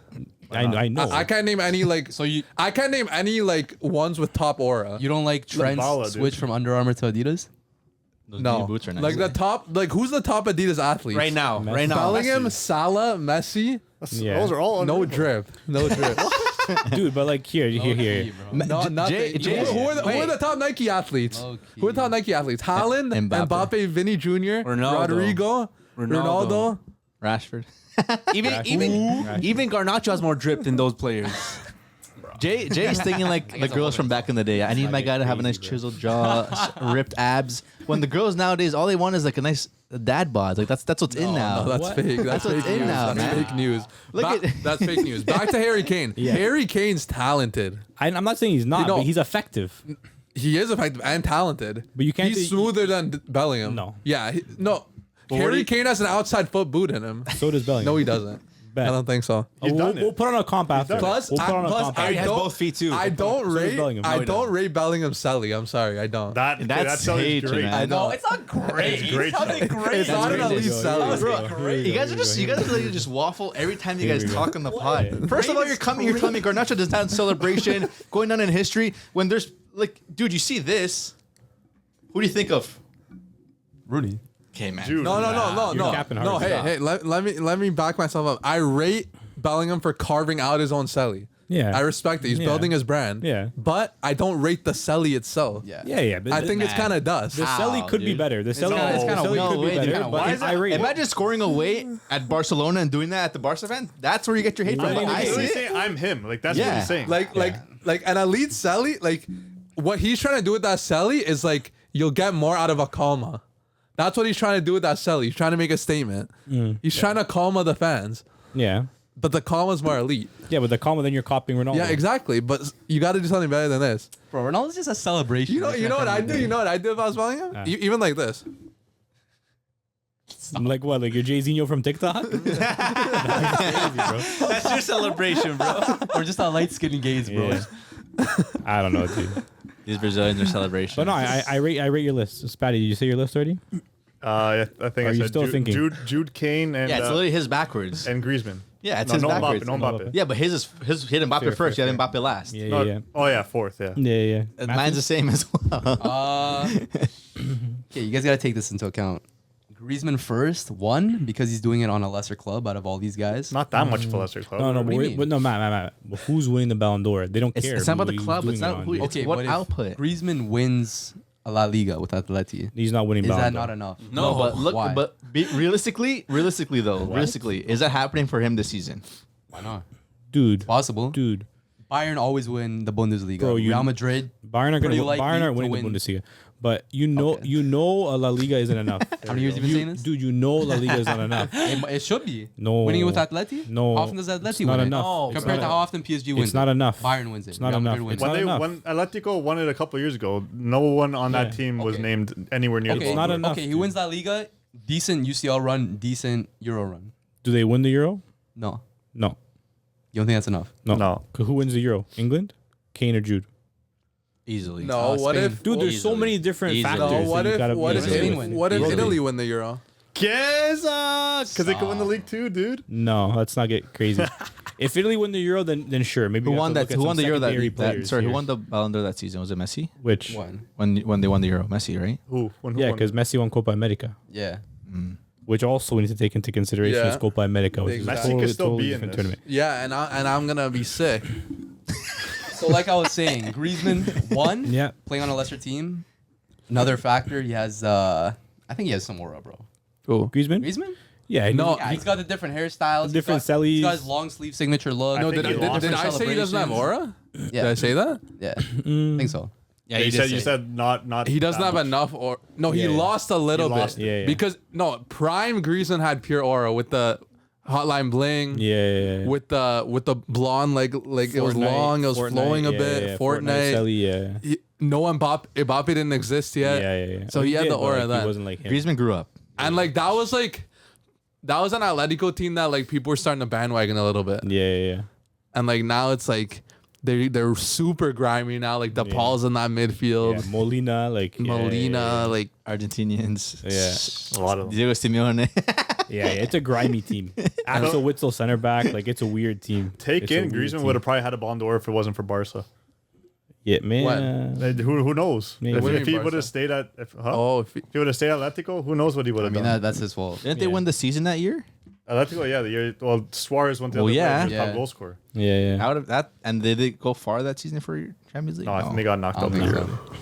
S3: I know.
S4: I can't name any like.
S2: So you
S4: I can't name any like ones with top aura.
S2: you don't like Trent's
S1: Bala, dude.
S2: switch from Under Armour to Adidas?
S7: Those
S4: No,
S7: new boots are nice.
S4: like the top. Like who's the top Adidas athletes?
S8: Right now. Right now.
S4: Bellingham, Salah, Messi.
S3: Yeah.
S1: Those are all
S4: No
S1: unbelievable.
S4: drip. No drip.
S3: Dude, but like here.
S4: No, nothing.
S7: Jay-
S4: who are the top Nike athletes?
S2: Low-key.
S4: Who are the top Nike athletes? Haaland,
S7: Mbappe.
S4: Mbappe, Vinny Jr.,
S8: Ronaldo.
S4: Rodrigo, Ronaldo.
S7: Rashford.
S8: Even Garnacho has more drip than those players.
S7: Jay's thinking like the girls from back in the day. I need my guy to have a nice chiseled jaw, ripped abs. When the girls nowadays, all they want is like a nice dad bod. Like that's what's in now.
S4: No, that's fake. That's
S7: what's
S4: fake
S7: in
S4: news.
S7: now,
S4: That's
S7: man.
S4: fake news.
S7: Look at-
S4: That's fake news. Back to Harry Kane.
S3: Yeah.
S4: Harry Kane's talented.
S3: I'm not saying he's not,
S4: You know-
S3: but he's effective.
S4: He is effective and talented.
S3: But you can't
S4: He's
S3: say-
S4: smoother than Bellingham.
S3: No.
S4: Yeah. No. Harry Kane has an outside foot boot in him.
S3: So does Bellingham.
S4: No, he doesn't.
S3: Bet.
S4: I don't think so.
S3: We'll put on a comp after.
S4: Plus,
S3: we'll put on a comp
S4: I
S8: Harry has
S4: don't,
S8: both feet too.
S4: I don't
S3: does
S4: rate.
S3: Bellingham.
S4: I
S3: No, he
S4: don't rate Bellingham Selly. I'm sorry, I don't.
S7: That's
S1: That's
S7: hate,
S1: great.
S7: man.
S4: I know.
S2: It's not great.
S1: It's great.
S4: It's not an elite Selly.
S7: You guys are just just waffle every time you guys talk on the pod. First of all, you're coming here telling me Garnacho does not celebration going down in history when there's like, dude, you see this. Who do you think of?
S2: Rooney.
S7: Okay, man.
S1: Jude.
S4: No.
S3: capping
S4: No,
S3: hard.
S4: hey, let me back myself up. I rate Bellingham for carving out his own Selly.
S3: Yeah.
S4: I respect it. He's
S3: Yeah.
S4: building his brand.
S3: Yeah.
S4: But I don't rate the Selly itself.
S2: Yeah.
S3: Yeah. But
S4: I think it's kind of dust.
S3: the Selly could be
S7: dude.
S3: better. The Selly,
S2: it's kinda
S3: the Selly
S2: weak.
S3: could
S7: No
S3: be
S7: way,
S3: better.
S7: dude.
S3: But
S7: Why
S3: it's irate.
S7: Imagine scoring away at Barcelona and doing that at the Barca fan. That's where you get your hate from.
S3: Right.
S7: I
S1: He's
S7: see
S1: literally
S7: it.
S1: saying, I'm him. Like that's what
S7: Yeah.
S1: he's saying.
S4: Like an elite Selly, like what he's trying to do with that Selly is like you'll get more out of a Calma. That's what he's trying to do with that Selly. He's trying to make a statement. He's trying to Calma the fans.
S3: Yeah.
S4: But the Calma's more elite.
S3: Yeah, but the comma, then you're copying Ronaldo.
S4: Yeah, exactly. But you got to do something better than this.
S2: Bro, Ronaldo's just a celebration.
S4: You know what I do? You know what I do if I was Bellingham? Even like this.
S3: I'm like, what? Like you're Jay-Zinho from TikTok?
S8: That's your celebration, bro.
S2: Or just a light skinny gaze, bro.
S3: Yeah. I don't know, dude.
S7: These Brazilians are celebration.
S3: But no, I rate your list. Spatty, did you say your list already?
S1: I think
S3: Are
S1: I
S3: you
S1: said
S3: still thinking?
S1: Jude Kane and
S7: yeah, it's literally his backwards.
S1: and Griezmann.
S7: Yeah, it's
S1: No,
S7: his
S1: no
S7: backwards.
S1: Mbappe, no Mbappe.
S7: Yeah, but his hit Mbappe
S3: Fair,
S7: first.
S3: fair,
S7: You had Mbappe last.
S3: Yeah,
S1: No,
S3: yeah.
S1: Oh yeah, fourth. Yeah.
S3: Yeah.
S7: Mine's the same as well.
S2: Okay, you guys got to take this into account. Griezmann first, one, because he's doing it on a lesser club out of all these guys.
S1: Not that much of a lesser club.
S3: No,
S2: What do you mean?
S3: but no, Matt. But who's winning the Ballon d'Or? They don't care.
S7: It's not about the
S3: who he's
S7: club.
S3: doing
S7: It's
S3: it
S7: not
S3: on.
S7: who.
S2: Okay,
S7: It's what
S2: but if
S7: output.
S2: Griezmann wins a La Liga with Atleti.
S3: He's not winning
S2: Is
S3: Ballon
S2: that
S3: d'Or.
S2: not enough?
S8: No,
S7: but look,
S2: Why?
S7: but realistically though, is that happening for him this season?
S2: Why not?
S3: Dude,
S2: Possible.
S3: dude.
S2: Bayern always win the Bundesliga.
S3: Bro,
S2: Real Madrid.
S3: Bayern are
S2: Pretty
S3: going to
S2: likely
S3: Bayern are
S2: to
S3: winning the
S2: win.
S3: Bundesliga. But you know La Liga isn't enough.
S2: How many years have you been saying this?
S3: Dude, you know La Liga is not enough.
S2: It should be.
S3: No.
S2: Winning it with Atleti?
S3: No.
S2: How often does Atleti
S3: It's
S2: win
S3: not
S2: it?
S3: enough.
S8: No.
S3: It's
S2: Compared
S3: not
S2: to how often PSG wins
S3: It's not
S2: it.
S3: enough.
S2: Bayern wins it.
S3: It's not
S2: Real
S3: enough.
S2: Madrid wins
S3: It's
S2: it.
S3: not enough.
S1: When Atletico won it a couple of years ago, no one on that team was
S2: Okay.
S1: named anywhere near.
S2: Okay,
S1: the
S3: not
S1: Ballon d'Or.
S3: enough.
S2: Okay, he wins La Liga, decent UCL run, decent Euro run.
S3: Do they win the Euro?
S2: No.
S3: No.
S2: You don't think that's enough?
S3: No.
S1: No.
S3: Who wins the Euro? England? Kane or Jude?
S7: Easily.
S4: No, what
S2: Spain.
S4: if?
S3: Dude, there's so
S7: Easily.
S3: many different
S7: Easily.
S3: factors.
S4: No,
S3: that
S4: what
S3: you
S4: if?
S3: gotta
S4: What
S3: be
S4: if?
S2: Spain
S3: with.
S2: win.
S4: What if
S3: Easily.
S4: Italy win the Euro?
S1: Because they could win the league too, dude.
S3: No, let's not get crazy. If Italy win the Euro, then sure. Maybe
S7: Who
S3: we have
S7: won
S3: to
S7: that?
S3: look at
S7: Who
S3: some
S7: won the Euro
S3: secondary
S7: that?
S3: players
S7: Sorry, who
S3: here.
S7: won the Ballon d'Or that season? Was it Messi?
S3: Which?
S2: One.
S7: When they won the Euro, Messi, right?
S1: Who? Who
S3: Yeah,
S1: won?
S3: because Messi won Copa America,
S2: Yeah.
S3: which also we need to take into consideration
S4: Yeah.
S3: is Copa America, which is a
S1: Messi
S3: totally,
S1: could still
S3: totally
S1: be in
S3: different
S1: this.
S3: tournament.
S4: Yeah, and I'm gonna be sick.
S2: So like I was saying, Griezmann won.
S3: Yeah.
S2: Playing on a lesser team. Another factor, he has I think he has some aura, bro.
S4: Cool.
S3: Griezmann?
S2: Griezmann?
S3: Yeah,
S4: No,
S2: Yeah, he's got the different hairstyles.
S3: different
S2: he's got
S3: cellies.
S2: his long sleeve signature look.
S1: No,
S4: Did,
S1: think he
S4: did,
S1: lost
S4: did
S1: it.
S4: I say he doesn't have aura?
S2: Yeah.
S4: Did I say that?
S2: Yeah. I think so.
S7: Yeah,
S1: you said not.
S4: He doesn't
S1: that
S4: have
S1: much.
S4: enough or no, he
S3: Yeah, yeah.
S4: lost a little
S1: He lost
S4: bit.
S1: it.
S3: Yeah, yeah.
S4: Because no, prime Griezmann had pure aura with the hotline bling.
S3: Yeah.
S4: With the blonde like it was long, it was flowing a bit. Fortnite.
S3: Celly, yeah.
S4: No Mbappe didn't exist yet.
S3: Yeah.
S4: So he had
S3: did,
S4: the
S3: but,
S4: aura
S3: like,
S4: then.
S3: He wasn't like him.
S7: Griezmann grew up.
S4: And like that was an Atletico team that like people were starting to bandwagon a little bit.
S3: Yeah.
S4: And like now it's like they're super grimy now. Like the Paul's in that midfield.
S3: Yeah, Molina, like
S4: Molina, like
S7: Argentinians.
S3: Yeah.
S1: A lot of them.
S7: Diego Simeone.
S3: Yeah, it's a grimy team. Axel Witsel center back, like it's a weird team.
S1: Take
S3: It's a
S1: in
S3: weird
S1: Griezmann
S3: team.
S1: would have probably had a Ballon d'Or if it wasn't for Barca.
S3: Yeah, man.
S1: Who knows?
S3: Maybe.
S1: If,
S3: What do you
S1: if he
S4: mean
S1: would
S4: Barca?
S1: have stayed at, if
S4: if
S1: he would have stayed at Atletico, who knows what he would
S2: I
S1: have
S2: mean,
S1: done?
S2: that's his fault.
S7: Didn't they win the season that year?
S1: Atletico, yeah, the year. Well, Suarez went to the
S7: Well, yeah.
S1: top
S2: Yeah.
S1: goal scorer.
S3: Yeah.
S7: Out of that, and did they go far that season for Champions League?
S1: No, I think they got knocked
S2: I
S1: out.
S2: don't
S1: the
S2: think
S1: year.
S2: so.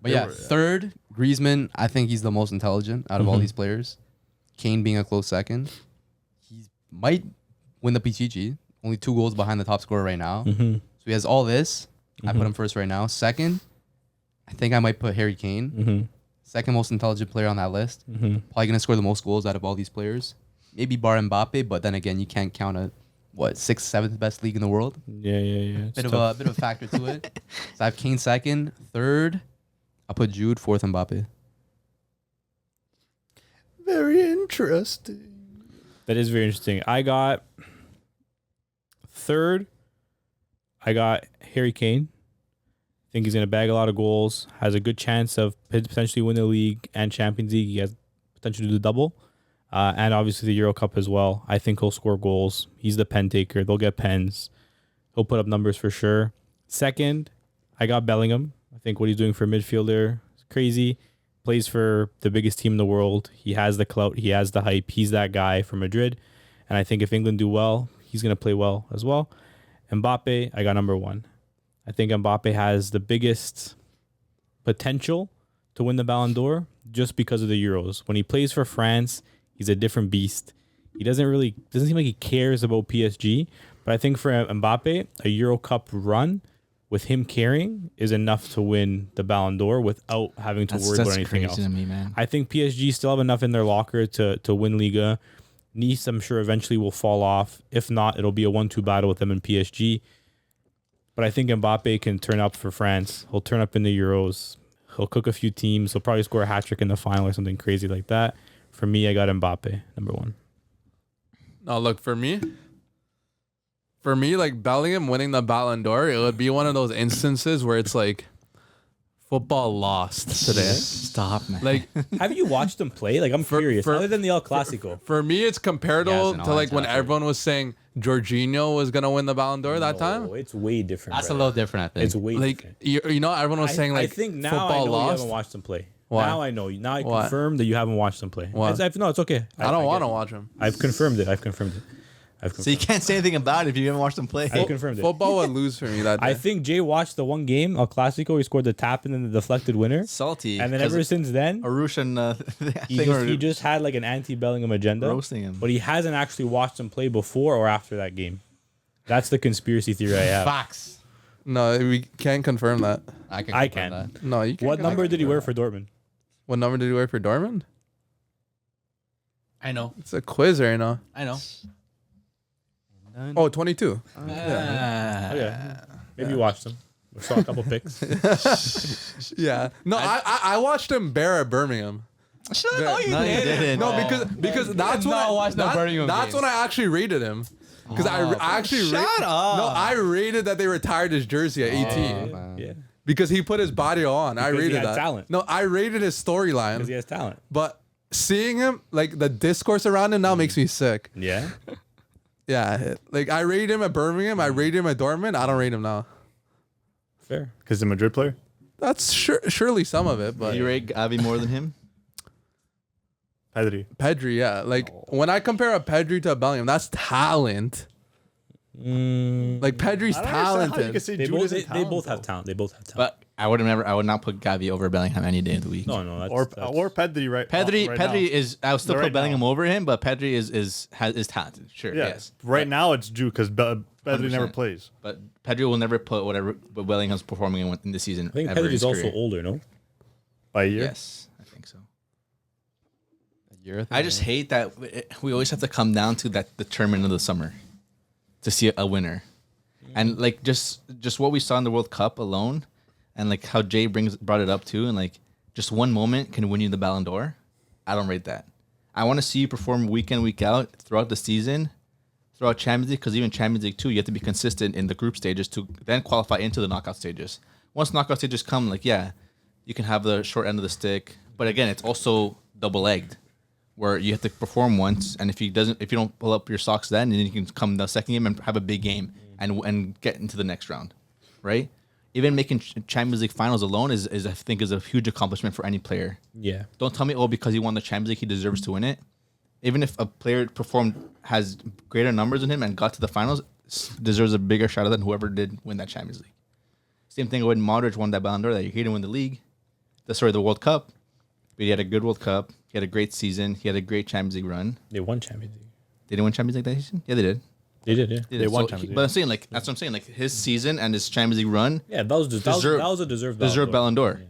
S2: But yeah, third, Griezmann, I think he's the most intelligent out of all these players. Kane being a close second. He might win the PGG. Only 2 goals behind the top scorer right now. So he has all this. I put him first right now. Second, I think I might put Harry Kane. Second most intelligent player on that list. Probably going to score the most goals out of all these players. Maybe bar Mbappe, but then again, you can't count a, 6th, 7th best league in the world.
S3: Yeah. It's
S2: Bit of
S3: tough.
S2: a factor to it. So I have Kane second. Third, I'll put Jude. Fourth, Mbappe.
S1: Very interesting.
S3: That is very interesting. I got third. I got Harry Kane. I think he's going to bag a lot of goals. Has a good chance of potentially win the league and Champions League. He has potential to do the double. And obviously the Euro Cup as well. I think he'll score goals. He's the pen taker. They'll get pens. He'll put up numbers for sure. Second, I got Bellingham. I think what he's doing for a midfielder is crazy. Plays for the biggest team in the world. He has the clout. He has the hype. He's that guy for Madrid. And I think if England do well, he's going to play well as well. Mbappe, I got number 1. I think Mbappe has the biggest potential to win the Ballon d'Or just because of the Euros. When he plays for France, he's a different beast. He doesn't seem like he cares about PSG. But I think for Mbappe, a Euro Cup run with him carrying is enough to win the Ballon d'Or without having to worry about anything else.
S7: crazy to me, man.
S3: I think PSG still have enough in their locker to win Liga. Nice, I'm sure eventually will fall off. If not, it'll be a 1-2 battle with them and PSG. But I think Mbappe can turn up for France. He'll turn up in the Euros. He'll cook a few teams. He'll probably score a hat-trick in the final or something crazy like that. For me, I got Mbappe, number 1.
S4: no, look for me, like Bellingham winning the Ballon d'Or, it would be one of those instances where it's like football lost today.
S7: Stop, man.
S4: Like
S3: Have you watched him play? Like, I'm curious. Other than the El Clasico.
S4: for me, it's comparable
S2: He hasn't
S4: to
S2: all
S4: like when
S2: time.
S4: everyone was saying Jorginho was gonna win the Ballon d'Or that time.
S3: Oh, it's way different.
S2: That's a
S3: brother.
S2: little different, I think.
S3: It's way
S4: Like
S3: different.
S4: you know, everyone was saying like
S3: I think now
S4: football
S3: I know you
S4: lost.
S3: haven't watched him play.
S4: Why?
S3: Now I know. Now I
S4: Why?
S3: confirm that you haven't watched him play.
S4: Why?
S3: No, it's okay.
S4: I don't
S3: get
S4: want to
S3: it.
S4: watch him.
S3: I've confirmed it. I've
S7: So you
S3: confirmed.
S7: can't say anything about it if you haven't watched them play.
S3: I confirmed it.
S4: Football would lose for me that day.
S3: I think Jay watched the one game, El Clasico. He scored the tap and then the deflected winner.
S7: Salty.
S3: And then ever since then,
S7: Arush and
S3: he just had like an anti-Bellingham agenda.
S7: roasting him.
S3: But he hasn't actually watched him play before or after that game. That's the conspiracy theory I have.
S2: Facts.
S4: No, we can't confirm that.
S2: I can.
S3: I
S2: confirm
S3: can.
S2: that.
S4: No, you can't.
S3: What number did he wear for Dortmund?
S4: What number did he wear for Dortmund?
S8: I know.
S4: It's a quiz right now.
S8: I know.
S4: Oh, 22.
S3: Okay. Maybe you watched him. We saw a couple picks.
S4: Yeah. No, I watched him bear at Birmingham.
S7: No, you didn't.
S4: No, because that's when
S2: not watch no Birmingham
S4: that's
S2: game.
S4: when I actually rated him. Because I actually
S8: Shut up.
S4: No, I rated that they retired his jersey at 18
S3: Yeah.
S4: because he put his body on. I
S3: Because he
S4: rated
S3: had
S4: that.
S3: talent.
S4: No, I rated his
S3: Because he
S4: storyline.
S3: has talent.
S4: But seeing him, like the discourse around him now makes me sick.
S3: Yeah.
S4: Yeah, like I rated him at Birmingham. I rated him at Dortmund. I don't rate him now.
S3: Fair.
S1: Because the Madrid player.
S4: That's surely some of it, but
S7: You rate Avi more than him?
S1: Pedri.
S4: Pedri, yeah. Like when I compare a Pedri to a Bellingham, that's talent. Like Pedri's talented.
S3: They both have talent. They both have talent.
S7: But I would not put Gavi over Bellingham any day of the week.
S3: No, that's,
S1: Or
S3: that's
S1: Pedri, right?
S7: Pedri,
S1: right
S7: Pedri
S1: now.
S7: is. I would still
S1: Right
S7: put Bellingham
S1: now.
S7: over him, but Pedri is talented. Sure,
S1: Yeah.
S7: yes.
S1: Right now it's Drew because Pedri never
S7: 100%.
S1: plays.
S7: But Pedri will never put whatever Bellingham's performing in the season.
S3: I think
S7: ever in
S3: Pedri's
S7: his
S3: also
S7: career.
S3: older, no?
S1: By a year.
S7: Yes, I think so.
S2: You're
S7: I just hate that we always have to come down to that the tournament of the summer to see a winner, and like just what we saw in the World Cup alone, and like how Jay brought it up too, and like just one moment can win you the Ballon d'Or. I don't rate that. I want to see you perform week in, week out throughout the season, throughout Champions League, because even Champions League too, you have to be consistent in the group stages to then qualify into the knockout stages. Once knockout stages come, like yeah, you can have the short end of the stick, but again, it's also double-egged, where you have to perform once, and if you don't pull up your socks then you can come the second game and have a big game and get into the next round, right? Even making Champions League finals alone is I think is a huge accomplishment for any player.
S3: Yeah.
S7: Don't tell me, because he won the Champions League, he deserves to win it. Even if a player has greater numbers than him and got to the finals, deserves a bigger shout out than whoever did win that Champions League. Same thing when Modric won that Ballon d'Or, that he didn't win the league. The World Cup. But he had a good World Cup. He had a great season. He had a great Champions League run.
S3: They won Champions League.
S7: They didn't win Champions League that season? Yeah, they did.
S3: They did, yeah.
S7: They
S1: won
S7: So
S1: Champions League.
S7: But I'm saying, like, that's what I'm saying. Like, his season and his Champions League run
S3: Yeah, that was a deserved
S7: Ballon d'Or.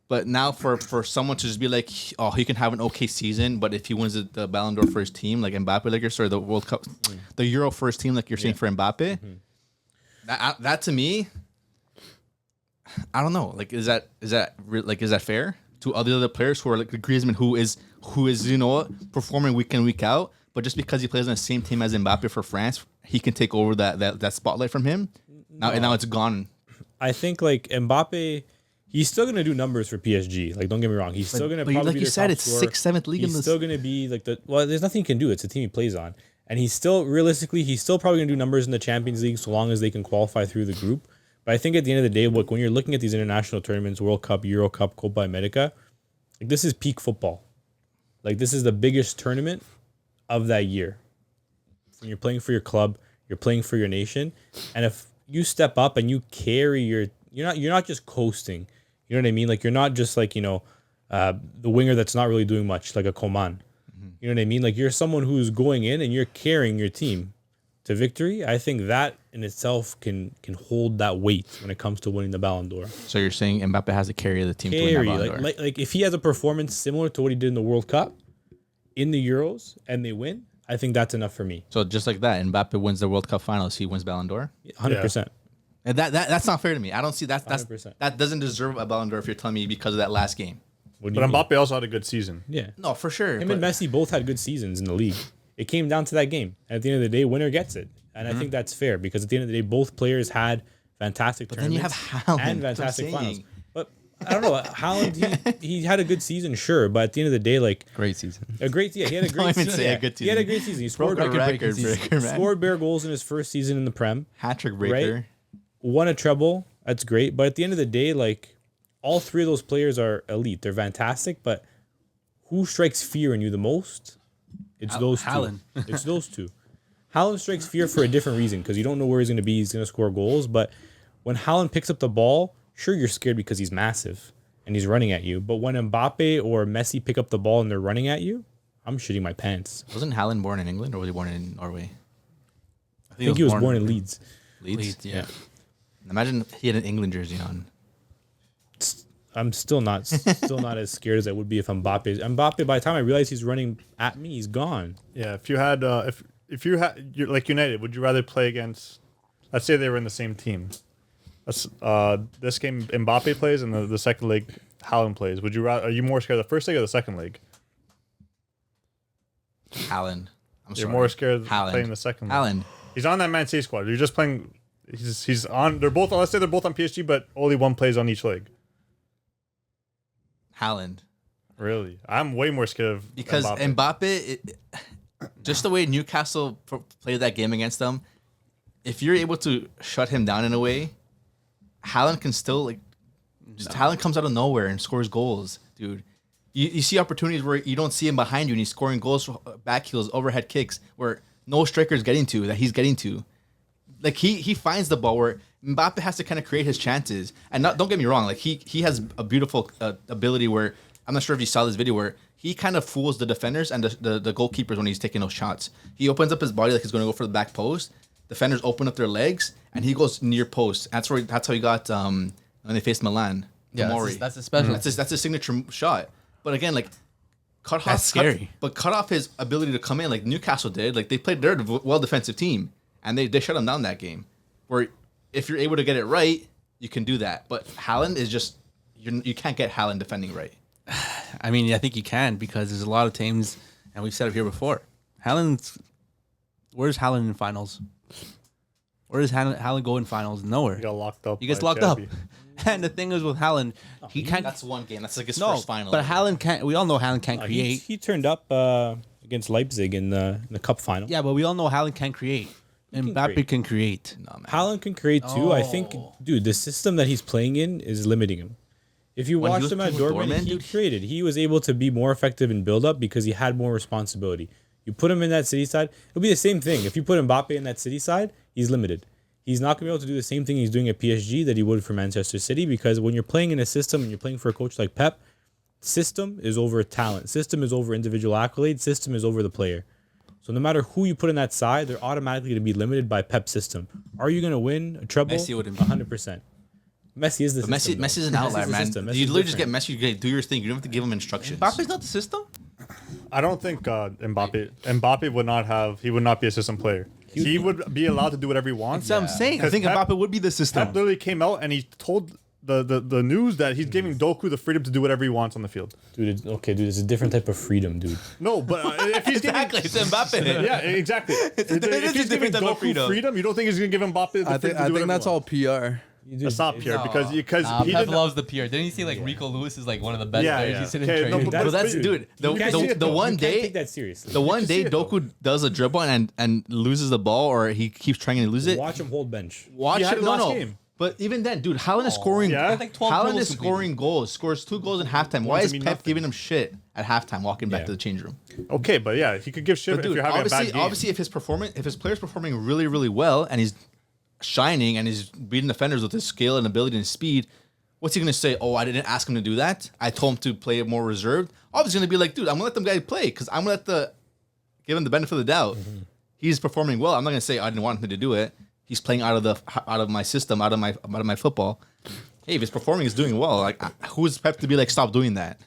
S7: But now for someone to just be like, oh, he can have an okay season, but if he wins the Ballon d'Or for his team, like Mbappe, like you're sorry, the World Cup, the Euro for his team, like you're saying for Mbappe, that to me, I don't know. Like, is that fair to other players who are like Griezmann, who is performing week in, week out, but just because he plays on the same team as Mbappe for France, he can take over that spotlight from him. Now it's gone.
S3: I think like Mbappe, he's still gonna do numbers for PSG. Like, don't get me wrong, he's still gonna.
S7: But
S3: probably
S7: like
S3: be
S7: you
S3: their
S7: said,
S3: top
S7: it's
S3: scorer.
S7: 6th, 7th league in
S3: He's
S7: this.
S3: still gonna be like there's nothing he can do. It's a team he plays on, and he's still realistically he's still probably gonna do numbers in the Champions League so long as they can qualify through the group. But I think at the end of the day, look, when you're looking at these international tournaments, World Cup, Euro Cup, Copa America, like this is peak football. Like this is the biggest tournament of that year. When you're playing for your club, you're playing for your nation, and if you step up and you carry you're not just coasting. You know what I mean? Like you're not just like the winger that's not really doing much, like a Coman. You know what I mean? Like you're someone who's going in and you're carrying your team to victory. I think that in itself can hold that weight when it comes to winning the Ballon d'Or.
S7: So you're saying Mbappe has to carry the team to win that Ballon d'Or.
S3: like if he has a performance similar to what he did in the World Cup, in the Euros, and they win, I think that's enough for me.
S7: So just like that, Mbappe wins the World Cup finals, he wins Ballon d'Or.
S3: 100%.
S7: And that's not fair to me. I don't see that.
S3: 100%.
S7: That doesn't deserve a Ballon d'Or if you're telling me because of that last game.
S3: What do
S1: But
S3: you mean?
S1: Mbappe also had a good season.
S3: Yeah.
S7: No, for sure.
S3: Him and Messi both had good seasons in the league. It came down to that game. And at the end of the day, winner gets it. And I think that's fair because at the end of the day, both players had fantastic
S7: then you
S3: tournaments
S7: have Haaland,
S3: and
S7: that's what I'm
S3: fantastic finals.
S7: saying.
S3: But I don't know. Haaland, he had a good season, sure. But at the end of the day, like
S2: Great season.
S3: he had a great
S7: Don't even
S3: season.
S7: say a good
S3: He had a
S7: season.
S3: great season. He scored
S7: Broke a record breaker, man.
S3: scored bare goals in his first season in the Prem.
S7: Hat-trick breaker.
S3: Right? Won a treble. That's great. But at the end of the day, like all three of those players are elite. They're fantastic. But who strikes fear in you the most? It's those two.
S8: Haaland.
S3: It's those two. Haaland strikes fear for a different reason because you don't know where he's going to be. He's going to score goals. But when Haaland picks up the ball, sure, you're scared because he's massive and he's running at you. But when Mbappe or Messi pick up the ball and they're running at you, I'm shitting my pants.
S7: Wasn't Haaland born in England or was he born in Norway?
S3: I think he was born in Leeds.
S7: Leeds?
S3: Yeah.
S7: Imagine he had an England jersey on.
S3: I'm still not as scared as I would be if Mbappe, by the time I realize he's running at me, he's gone.
S1: Yeah, if you had you're like United, would you rather play against? Let's say they were in the same team. This game Mbappe plays and the second leg Haaland plays. Would you rather? Are you more scared of the first leg or the second leg?
S7: Haaland.
S1: You're more scared of
S7: Haaland.
S1: playing the second leg.
S7: Haaland.
S1: He's on that Man City squad. You're just playing. He's on. They're both. Let's say they're both on PSG, but only one plays on each leg.
S7: Haaland.
S1: Really, I'm way more scared of
S7: Because Mbappe, just the way Newcastle played that game against them, if you're able to shut him down in a way, Haaland can still Haaland comes out of nowhere and scores goals, dude. You see opportunities where you don't see him behind you and he's scoring goals, back heels, overhead kicks, where no striker is getting to, that he's getting to. Like he finds the ball where Mbappe has to kind of create his chances. And don't get me wrong, like he has a beautiful ability where, I'm not sure if you saw this video, where he kind of fools the defenders and the goalkeepers when he's taking those shots. He opens up his body like he's going to go for the back post. Defenders open up their legs and he goes near post. That's how he got when they faced Milan.
S2: Yeah, that's a special.
S7: That's his signature shot. But again, like cut off his ability to come in like Newcastle did. Like they played their well defensive team and they shut him down that game. Where if you're able to get it right, you can do that. But Haaland is just you can't get Haaland defending right.
S8: I mean, I think you can because there's a lot of teams, and we've said it here before. Where's Haaland in finals? Where does Haaland go in finals? Nowhere.
S1: He got locked up.
S8: He gets
S1: by
S8: locked up.
S1: Xavi.
S8: And the thing is with Haaland, he can't.
S7: That's one game. That's like his
S8: No,
S7: first final.
S8: but Haaland can't. We all know Haaland can't create.
S3: He turned up against Leipzig in the cup final.
S8: Yeah, but we all know Haaland can create. And Mbappe can create.
S7: No, man.
S3: Haaland can create too. I think, dude, the system that he's playing in is limiting him. If you
S7: When he
S3: watched
S7: was
S3: him at
S7: playing with
S3: Dortmund,
S7: Dortmund,
S3: he
S7: dude,
S3: created. He was able to be more effective in build-up because he had more responsibility. You put him in that City side, it'll be the same thing. If you put Mbappe in that City side, he's limited. He's not going to be able to do the same thing he's doing at PSG that he would for Manchester City because when you're playing in a system and you're playing for a coach like Pep, system is over talent. System is over individual accolades. System is over the player. So no matter who you put in that side, they're automatically going to be limited by Pep's system. Are you going to win a treble?
S7: Messi wouldn't be.
S3: 100%. Messi is the system.
S7: Messi's an outlier, man.
S3: Messi's
S7: You literally just get
S3: different.
S7: Messi. You do your thing. You don't have to give him instructions.
S8: Mbappe's not the system?
S1: I don't think Mbappe would not have. He would not be a system player. He would be allowed to do whatever he wants.
S8: That's what I'm saying. I think
S1: Pep-
S8: Mbappe would be the system.
S1: Pep literally came out and he told the news that he's giving Doku the freedom to do whatever he wants on the field.
S3: Dude, it's a different type of freedom, dude.
S1: No, but if he's
S8: Exactly. It's Mbappe.
S1: giving, yeah, exactly. If he's giving Doku freedom, you don't think he's gonna give Mbappe the freedom to do
S5: I think
S1: whatever
S5: that's
S1: he
S5: all
S1: wants?
S5: PR.
S1: That's not pure because he
S2: Pep
S1: didn't.
S2: loves the PR. Didn't you see like Rico Lewis is like one of the best
S1: Yeah,
S2: players
S1: yeah.
S2: he's sitting
S1: Okay,
S2: training?
S1: no,
S7: But that's dude.
S3: You can't see it,
S7: The
S3: though.
S7: one
S3: You can't
S7: day
S3: take that seriously.
S7: The one
S1: can see
S7: day
S1: it, though.
S7: Doku does a dribble and loses the ball or he keeps trying to lose it.
S3: Watch him hold bench.
S7: Watch
S1: He had
S7: it.
S1: it
S7: No,
S1: last
S7: no.
S1: game.
S7: But even then, dude, Haaland is scoring.
S1: Yeah?
S2: Like 12
S7: Haaland
S2: dribbles
S7: is scoring goals. Scores 2 goals in halftime. Why
S1: Doesn't
S7: is
S1: mean
S7: Pep
S1: nothing.
S7: giving him shit at halftime, walking back
S3: Yeah.
S7: to the change room?
S1: Okay, but yeah, he could give shit
S7: But
S1: if
S7: dude,
S1: you're having a bad game.
S7: obviously, if his player's performing really, really well and he's shining and he's beating defenders with his skill and ability and speed, what's he gonna say? Oh, I didn't ask him to do that. I told him to play more reserved. Obviously, gonna be like, dude, I'm gonna let them guys play because I'm gonna give him the benefit of the doubt. He's performing well. I'm not gonna say I didn't want him to do it. He's playing out of my system, out of my football. Hey, if his performing is doing well, like who's Pep to be like, stop doing that?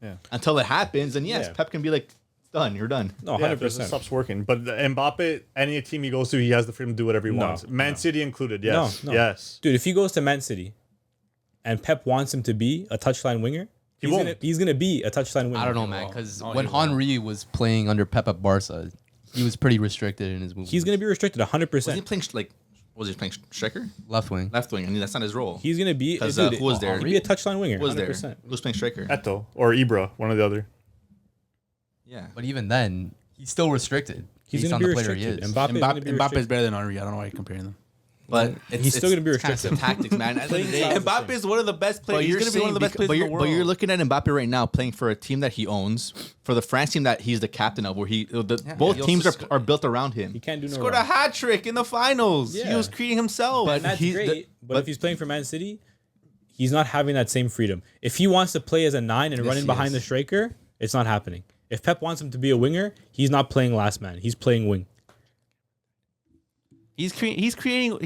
S1: Yeah.
S7: Until it happens, and yes,
S3: Yeah.
S7: Pep can be like, done, you're done.
S3: No,
S1: Yeah, if it
S3: 100%.
S1: stops working. But Mbappe, any team he goes to, he has the freedom to do whatever he wants. Man City included. Yes.
S3: No.
S1: Yes.
S3: Dude, if he goes to Man City and Pep wants him to be a touchline winger,
S1: won't.
S3: he's gonna be a touchline winger.
S2: I don't know, man, because when Henry was playing under Pep at Barca, he was pretty restricted in his movement.
S3: He's gonna be restricted 100%.
S7: Was he playing was he playing striker?
S2: left wing.
S7: Left wing. I mean, that's not his role.
S3: He's gonna be.
S7: 'Cause,
S3: Dude,
S7: who was there?
S3: He'd be a touchline winger.
S7: Who was there?
S3: 100%.
S7: Who's playing striker?
S1: Eto or Ibra, one or the other.
S7: Yeah.
S2: But even then, he's still restricted.
S3: He's
S2: based
S3: gonna
S2: on
S3: be
S2: the player
S3: restricted.
S2: he is.
S3: Mbappe's gonna be
S8: Mbappe's
S3: restricted.
S8: better than Henry. I don't know why you're comparing them.
S7: But
S3: He's still gonna be
S7: it's kind of some
S3: restricted.
S7: tactics, man. At the end of the day,
S8: Mbappe is one of the best
S7: but
S8: players. He's
S7: you're
S8: going to be one of the best players in the world.
S7: But you're looking at Mbappe right now playing for a team that he owns, for the France team that he's the captain of, where both
S8: he
S7: teams
S8: also
S7: are built around him.
S3: He can't do no
S8: Scored
S3: wrong.
S8: a hat trick in the finals. He
S3: Yeah.
S8: was creating himself.
S3: And that's
S7: he's
S3: great. But if he's playing for Man City, he's not having that same freedom. If he wants to play as a 9 and run in
S2: he
S3: behind
S2: is.
S3: the striker, it's not happening. If Pep wants him to be a winger, he's not playing last man. He's playing wing.
S8: He had the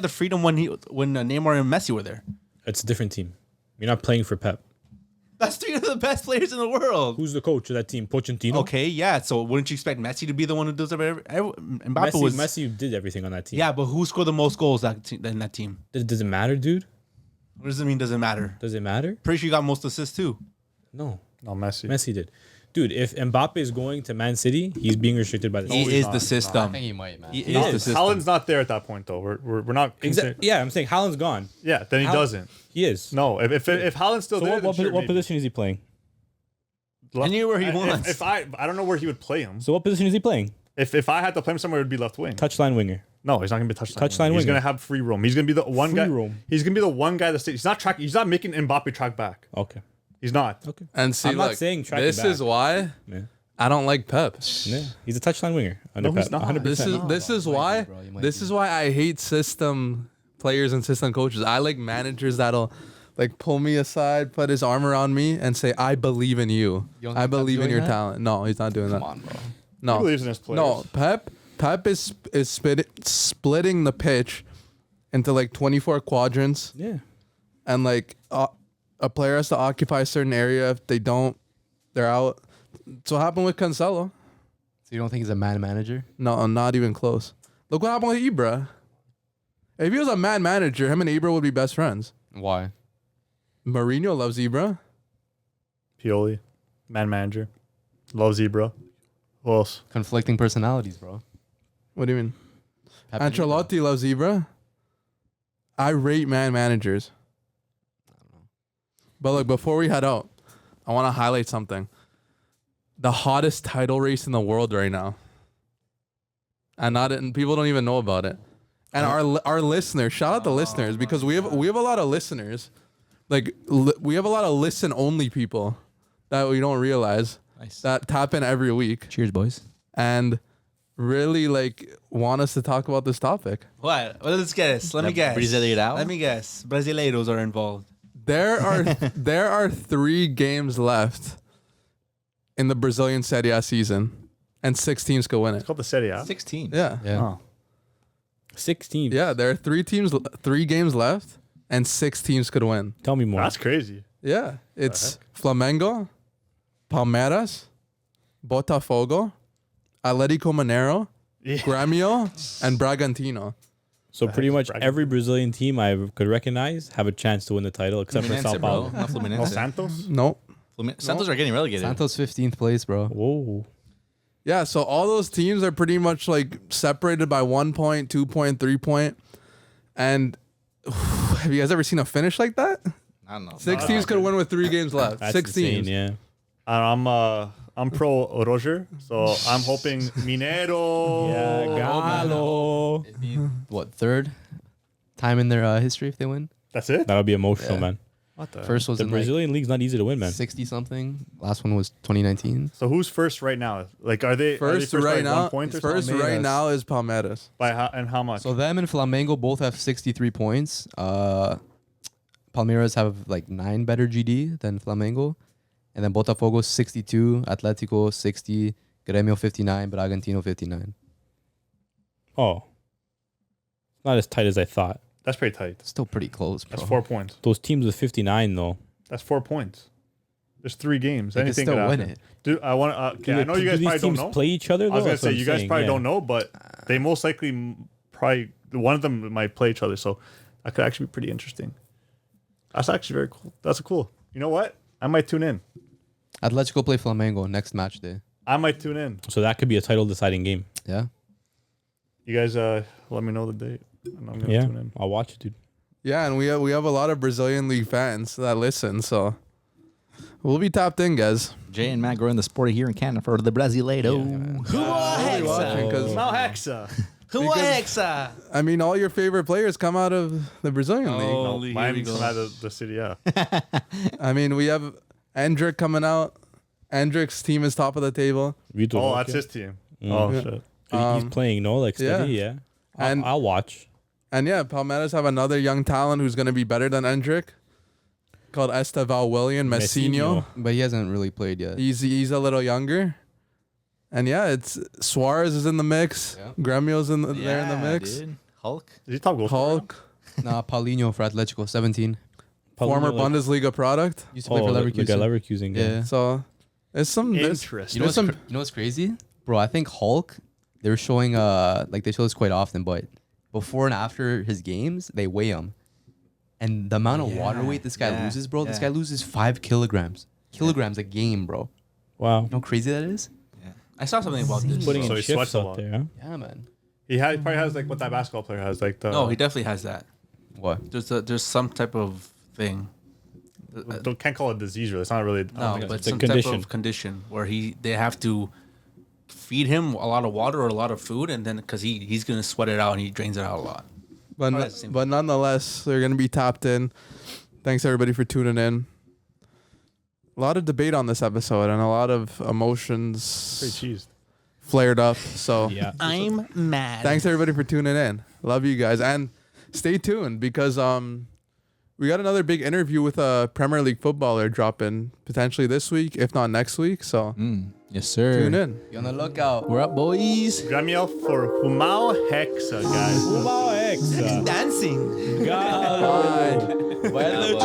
S8: freedom when Neymar and Messi were there.
S3: It's a different team. You're not playing for Pep.
S8: That's three of the best players in the world.
S3: Who's the coach of that team? Pochettino?
S8: Okay, yeah. So wouldn't you expect Messi to be the one who does everything? Mbappe
S3: Messi,
S8: was.
S3: Messi did everything on that team.
S8: Yeah, but who scored the most goals in that team?
S3: Does it matter, dude?
S8: What does it mean? Doesn't matter.
S3: Does it matter?
S8: Pretty sure you got most assists too.
S3: No.
S1: No, Messi.
S3: Messi did. Dude, if Mbappe is going to Man City, he's being restricted by the
S8: He
S3: team.
S8: is
S1: not.
S8: the
S2: I
S8: system.
S2: think he might, man.
S8: He
S3: He
S8: is the
S3: is.
S8: system.
S1: Haaland's not there at that point though. We're not.
S3: Yeah, I'm saying Haaland's gone.
S1: Yeah, then he doesn't.
S3: He is.
S1: No, if Haaland's still
S3: So
S1: there,
S3: what,
S1: then sure,
S3: what
S1: maybe.
S3: position is he playing?
S8: Anywhere he wants.
S1: If I don't know where he would play him.
S3: So what position is he playing?
S1: If I had to play him somewhere, it would be left wing.
S3: Touchline winger.
S1: No, he's not gonna be touchline.
S3: Touchline
S1: He's
S3: winger.
S1: gonna have free roam. He's gonna be the one
S3: Free
S1: guy.
S3: roam.
S1: He's gonna be the one guy that stays. He's not tracking. He's not making Mbappe track back.
S3: Okay.
S1: He's not.
S3: Okay.
S4: And see,
S3: I'm not
S4: look,
S3: saying track
S4: this
S3: it back.
S4: is why
S3: Yeah.
S4: I don't like Pep.
S3: Yeah. He's a touchline winger. Under
S1: No, he's
S3: Pep,
S1: not.
S3: 100%.
S4: This is
S2: You might
S4: why
S2: be, bro. You might
S4: this
S2: be.
S4: is why I hate system players and system coaches. I like managers that'll like pull me aside, put his arm around me, and say, "I believe in you.
S2: You don't
S4: I
S2: think Pep's
S4: believe in
S2: doing
S4: your
S2: that?
S4: talent." No, he's not doing
S2: Come
S4: that.
S2: on, bro.
S4: No,
S1: He believes in his players.
S4: no. Pep is splitting the pitch into like 24 quadrants,
S3: Yeah.
S4: and like a player has to occupy a certain area. If they don't, they're out. That's what happened with Cancelo.
S2: So you don't think he's a man manager?
S4: No, not even close. Look what happened with Ibra. If he was a man manager, him and Ibra would be best friends.
S2: Why?
S4: Mourinho loves Ibra.
S1: Pioli, man manager, loves Ibra. Who else?
S2: Conflicting personalities, bro.
S4: What do you mean?
S2: Pep and Ibra.
S4: Ancelotti loves Ibra. I rate man managers. But look, before we head out, I want to highlight something. The hottest title race in the world right now. And people don't even know about it. And our listeners, shout out the listeners, because we have a lot of listeners. Like we have a lot of listen only people that we don't realize that tap in every week
S2: Cheers, boys.
S4: and really like want us to talk about this topic.
S8: What? Well, let's guess. Let me guess.
S7: Brasileirão?
S8: Let me guess. Brasileiros are involved.
S4: There are 3 games left in the Brazilian Serie A season, and 6 teams could win
S1: It's
S4: it.
S1: called the Serie A.
S7: 16.
S4: Yeah,
S2: Yeah.
S1: Oh.
S3: 16.
S4: yeah. There are 3 games left, and 6 teams could win.
S3: Tell me more.
S1: That's crazy.
S4: Yeah, it's Flamengo, Palmeiras, Botafogo, Atlético Mineiro,
S1: Yeah.
S4: Grêmio, and Bragantino.
S3: So pretty much
S1: Bragantino.
S3: every Brazilian team I could recognize have a chance to win the title, except for
S7: Fluminense,
S3: Sao
S7: bro.
S3: Paulo.
S7: Not
S1: No
S7: Fluminense.
S1: Santos.
S4: No.
S7: Santos are getting relegated.
S2: Santos 15th place, bro.
S3: Whoa.
S4: Yeah, so all those teams are pretty much like separated by 1 point, 2 point, 3 point. And have you guys ever seen a finish like that?
S7: I don't know.
S4: 6 teams could win with 3 games left.
S3: That's
S4: 6
S3: insane,
S4: teams.
S3: yeah.
S1: I'm pro Roger, so I'm hoping Mineiro.
S3: Yeah, Galo.
S2: It'd be, what, third time in their history if they win?
S1: That's it.
S3: That'll be emotional,
S2: Yeah.
S3: man.
S1: What the?
S2: First was
S3: The
S2: in
S3: Brazilian league's not easy to win, man.
S2: 60 something. Last one was 2019.
S1: So who's first right now? Like, are they
S4: First
S1: by
S4: right now,
S1: 1 point or
S4: first
S1: something?
S4: right now is Palmeiras.
S1: By how much?
S2: So them and Flamengo both have 63 points. Palmeiras have like 9 better GD than Flamengo. And then Botafogo 62, Atletico 60, Grêmio 59, Bragantino 59.
S3: Oh. Not as tight as I thought.
S1: That's pretty tight.
S2: Still pretty close, bro.
S1: That's 4 points.
S3: Those teams with 59, though.
S1: That's 4 points. There's 3 games.
S2: They can
S1: Anything
S2: still
S1: could
S2: win
S1: happen.
S2: it.
S1: Dude, I want to. Okay, I know you guys
S3: do
S1: probably
S3: these
S1: don't
S3: teams
S1: know.
S3: play each other, though?
S1: I was gonna
S3: That's what
S1: say
S3: I'm
S1: you guys
S3: saying,
S1: probably
S3: yeah.
S1: don't know, but they most likely probably one of them might play each other. So that could actually be pretty interesting. That's actually very cool. That's cool. You know what? I might tune in.
S2: Atletico play Flamengo next match day.
S1: I might tune in.
S3: So that could be a title deciding game.
S2: Yeah.
S1: You guys let me know the date. And I'm gonna
S3: Yeah.
S1: tune in.
S3: I'll watch it, dude.
S4: Yeah, and we have a lot of Brazilian league fans that listen, so we'll be tapped in, guys.
S7: Jay and Matt growing the sport here in Canada for the Brasileiro.
S4: We'll be watching because
S1: Now Hexa.
S8: Hexa.
S4: I mean, all your favorite players come out of the Brazilian league.
S8: Holy, here we
S1: Miami's
S8: go.
S1: come out of the city, yeah.
S4: I mean, we have Endrick coming out. Endrick's team is top of the table.
S3: Vitor
S1: Oh,
S3: Roque.
S1: that's his team.
S3: Mm.
S1: Oh,
S4: Yeah.
S1: shit.
S3: He's playing, no, like steady, yeah.
S4: And-
S3: I'll watch.
S4: And yeah, Palmeiras have another young talent who's going to be better than Endrick, called Esteval William Messinho.
S2: But he hasn't really played yet.
S4: He's a little younger. And yeah, it's Suarez is in the mix.
S2: Yeah.
S4: Gremio's there in the mix.
S7: Dude. Hulk.
S1: Is he top goal scorer?
S4: Hulk,
S2: Nah, Paulinho for Atletico, 17.
S4: former
S3: Paulinho, like-
S4: Bundesliga product.
S2: Used to play for
S3: the guy
S2: Leverkusen.
S3: Leverkusen guy.
S2: Yeah.
S4: So it's some there's
S1: Interesting.
S2: You know what's crazy? Bro, I think Hulk, they're showing like they show this quite often, but before and after his games, they weigh him. And the amount of water weight this guy loses, bro, this guy loses 5 kilograms. Kilograms a game, bro.
S3: Wow.
S2: You know how crazy that is?
S8: I saw something about this.
S3: Putting
S1: So
S3: in
S1: he
S3: shifts
S1: sweats a
S3: up
S1: lot.
S3: there, huh?
S2: Yeah, man.
S1: He probably has like what that basketball player has, like the.
S8: No, he definitely has that.
S2: What?
S8: There's some type of thing.
S1: Can't call it disease, really. It's not really. I don't
S8: No,
S1: think
S8: but
S3: it's a
S8: some
S3: condition.
S8: type of condition where they have to feed him a lot of water or a lot of food, and then because he's gonna sweat it out and he drains it out a lot.
S4: but,
S8: Probably the same
S4: but nonetheless, they're going to be tapped in. Thanks everybody for tuning in. A lot of debate on this episode and a lot of
S1: Pretty
S4: emotions
S1: cheesed.
S4: flared up. So
S3: Yeah.
S8: I'm mad.
S4: thanks everybody for tuning in. Love you guys, and stay tuned because we got another big interview with a Premier League footballer dropping potentially this week, if not next week. So
S7: Yes, sir.
S4: tune in.
S2: Be on the lookout.
S7: We're up, boys.
S1: Gremio for Humao Hexa, guys.
S3: Hexa.
S8: Dancing.
S3: Galo.
S7: Bye, boys.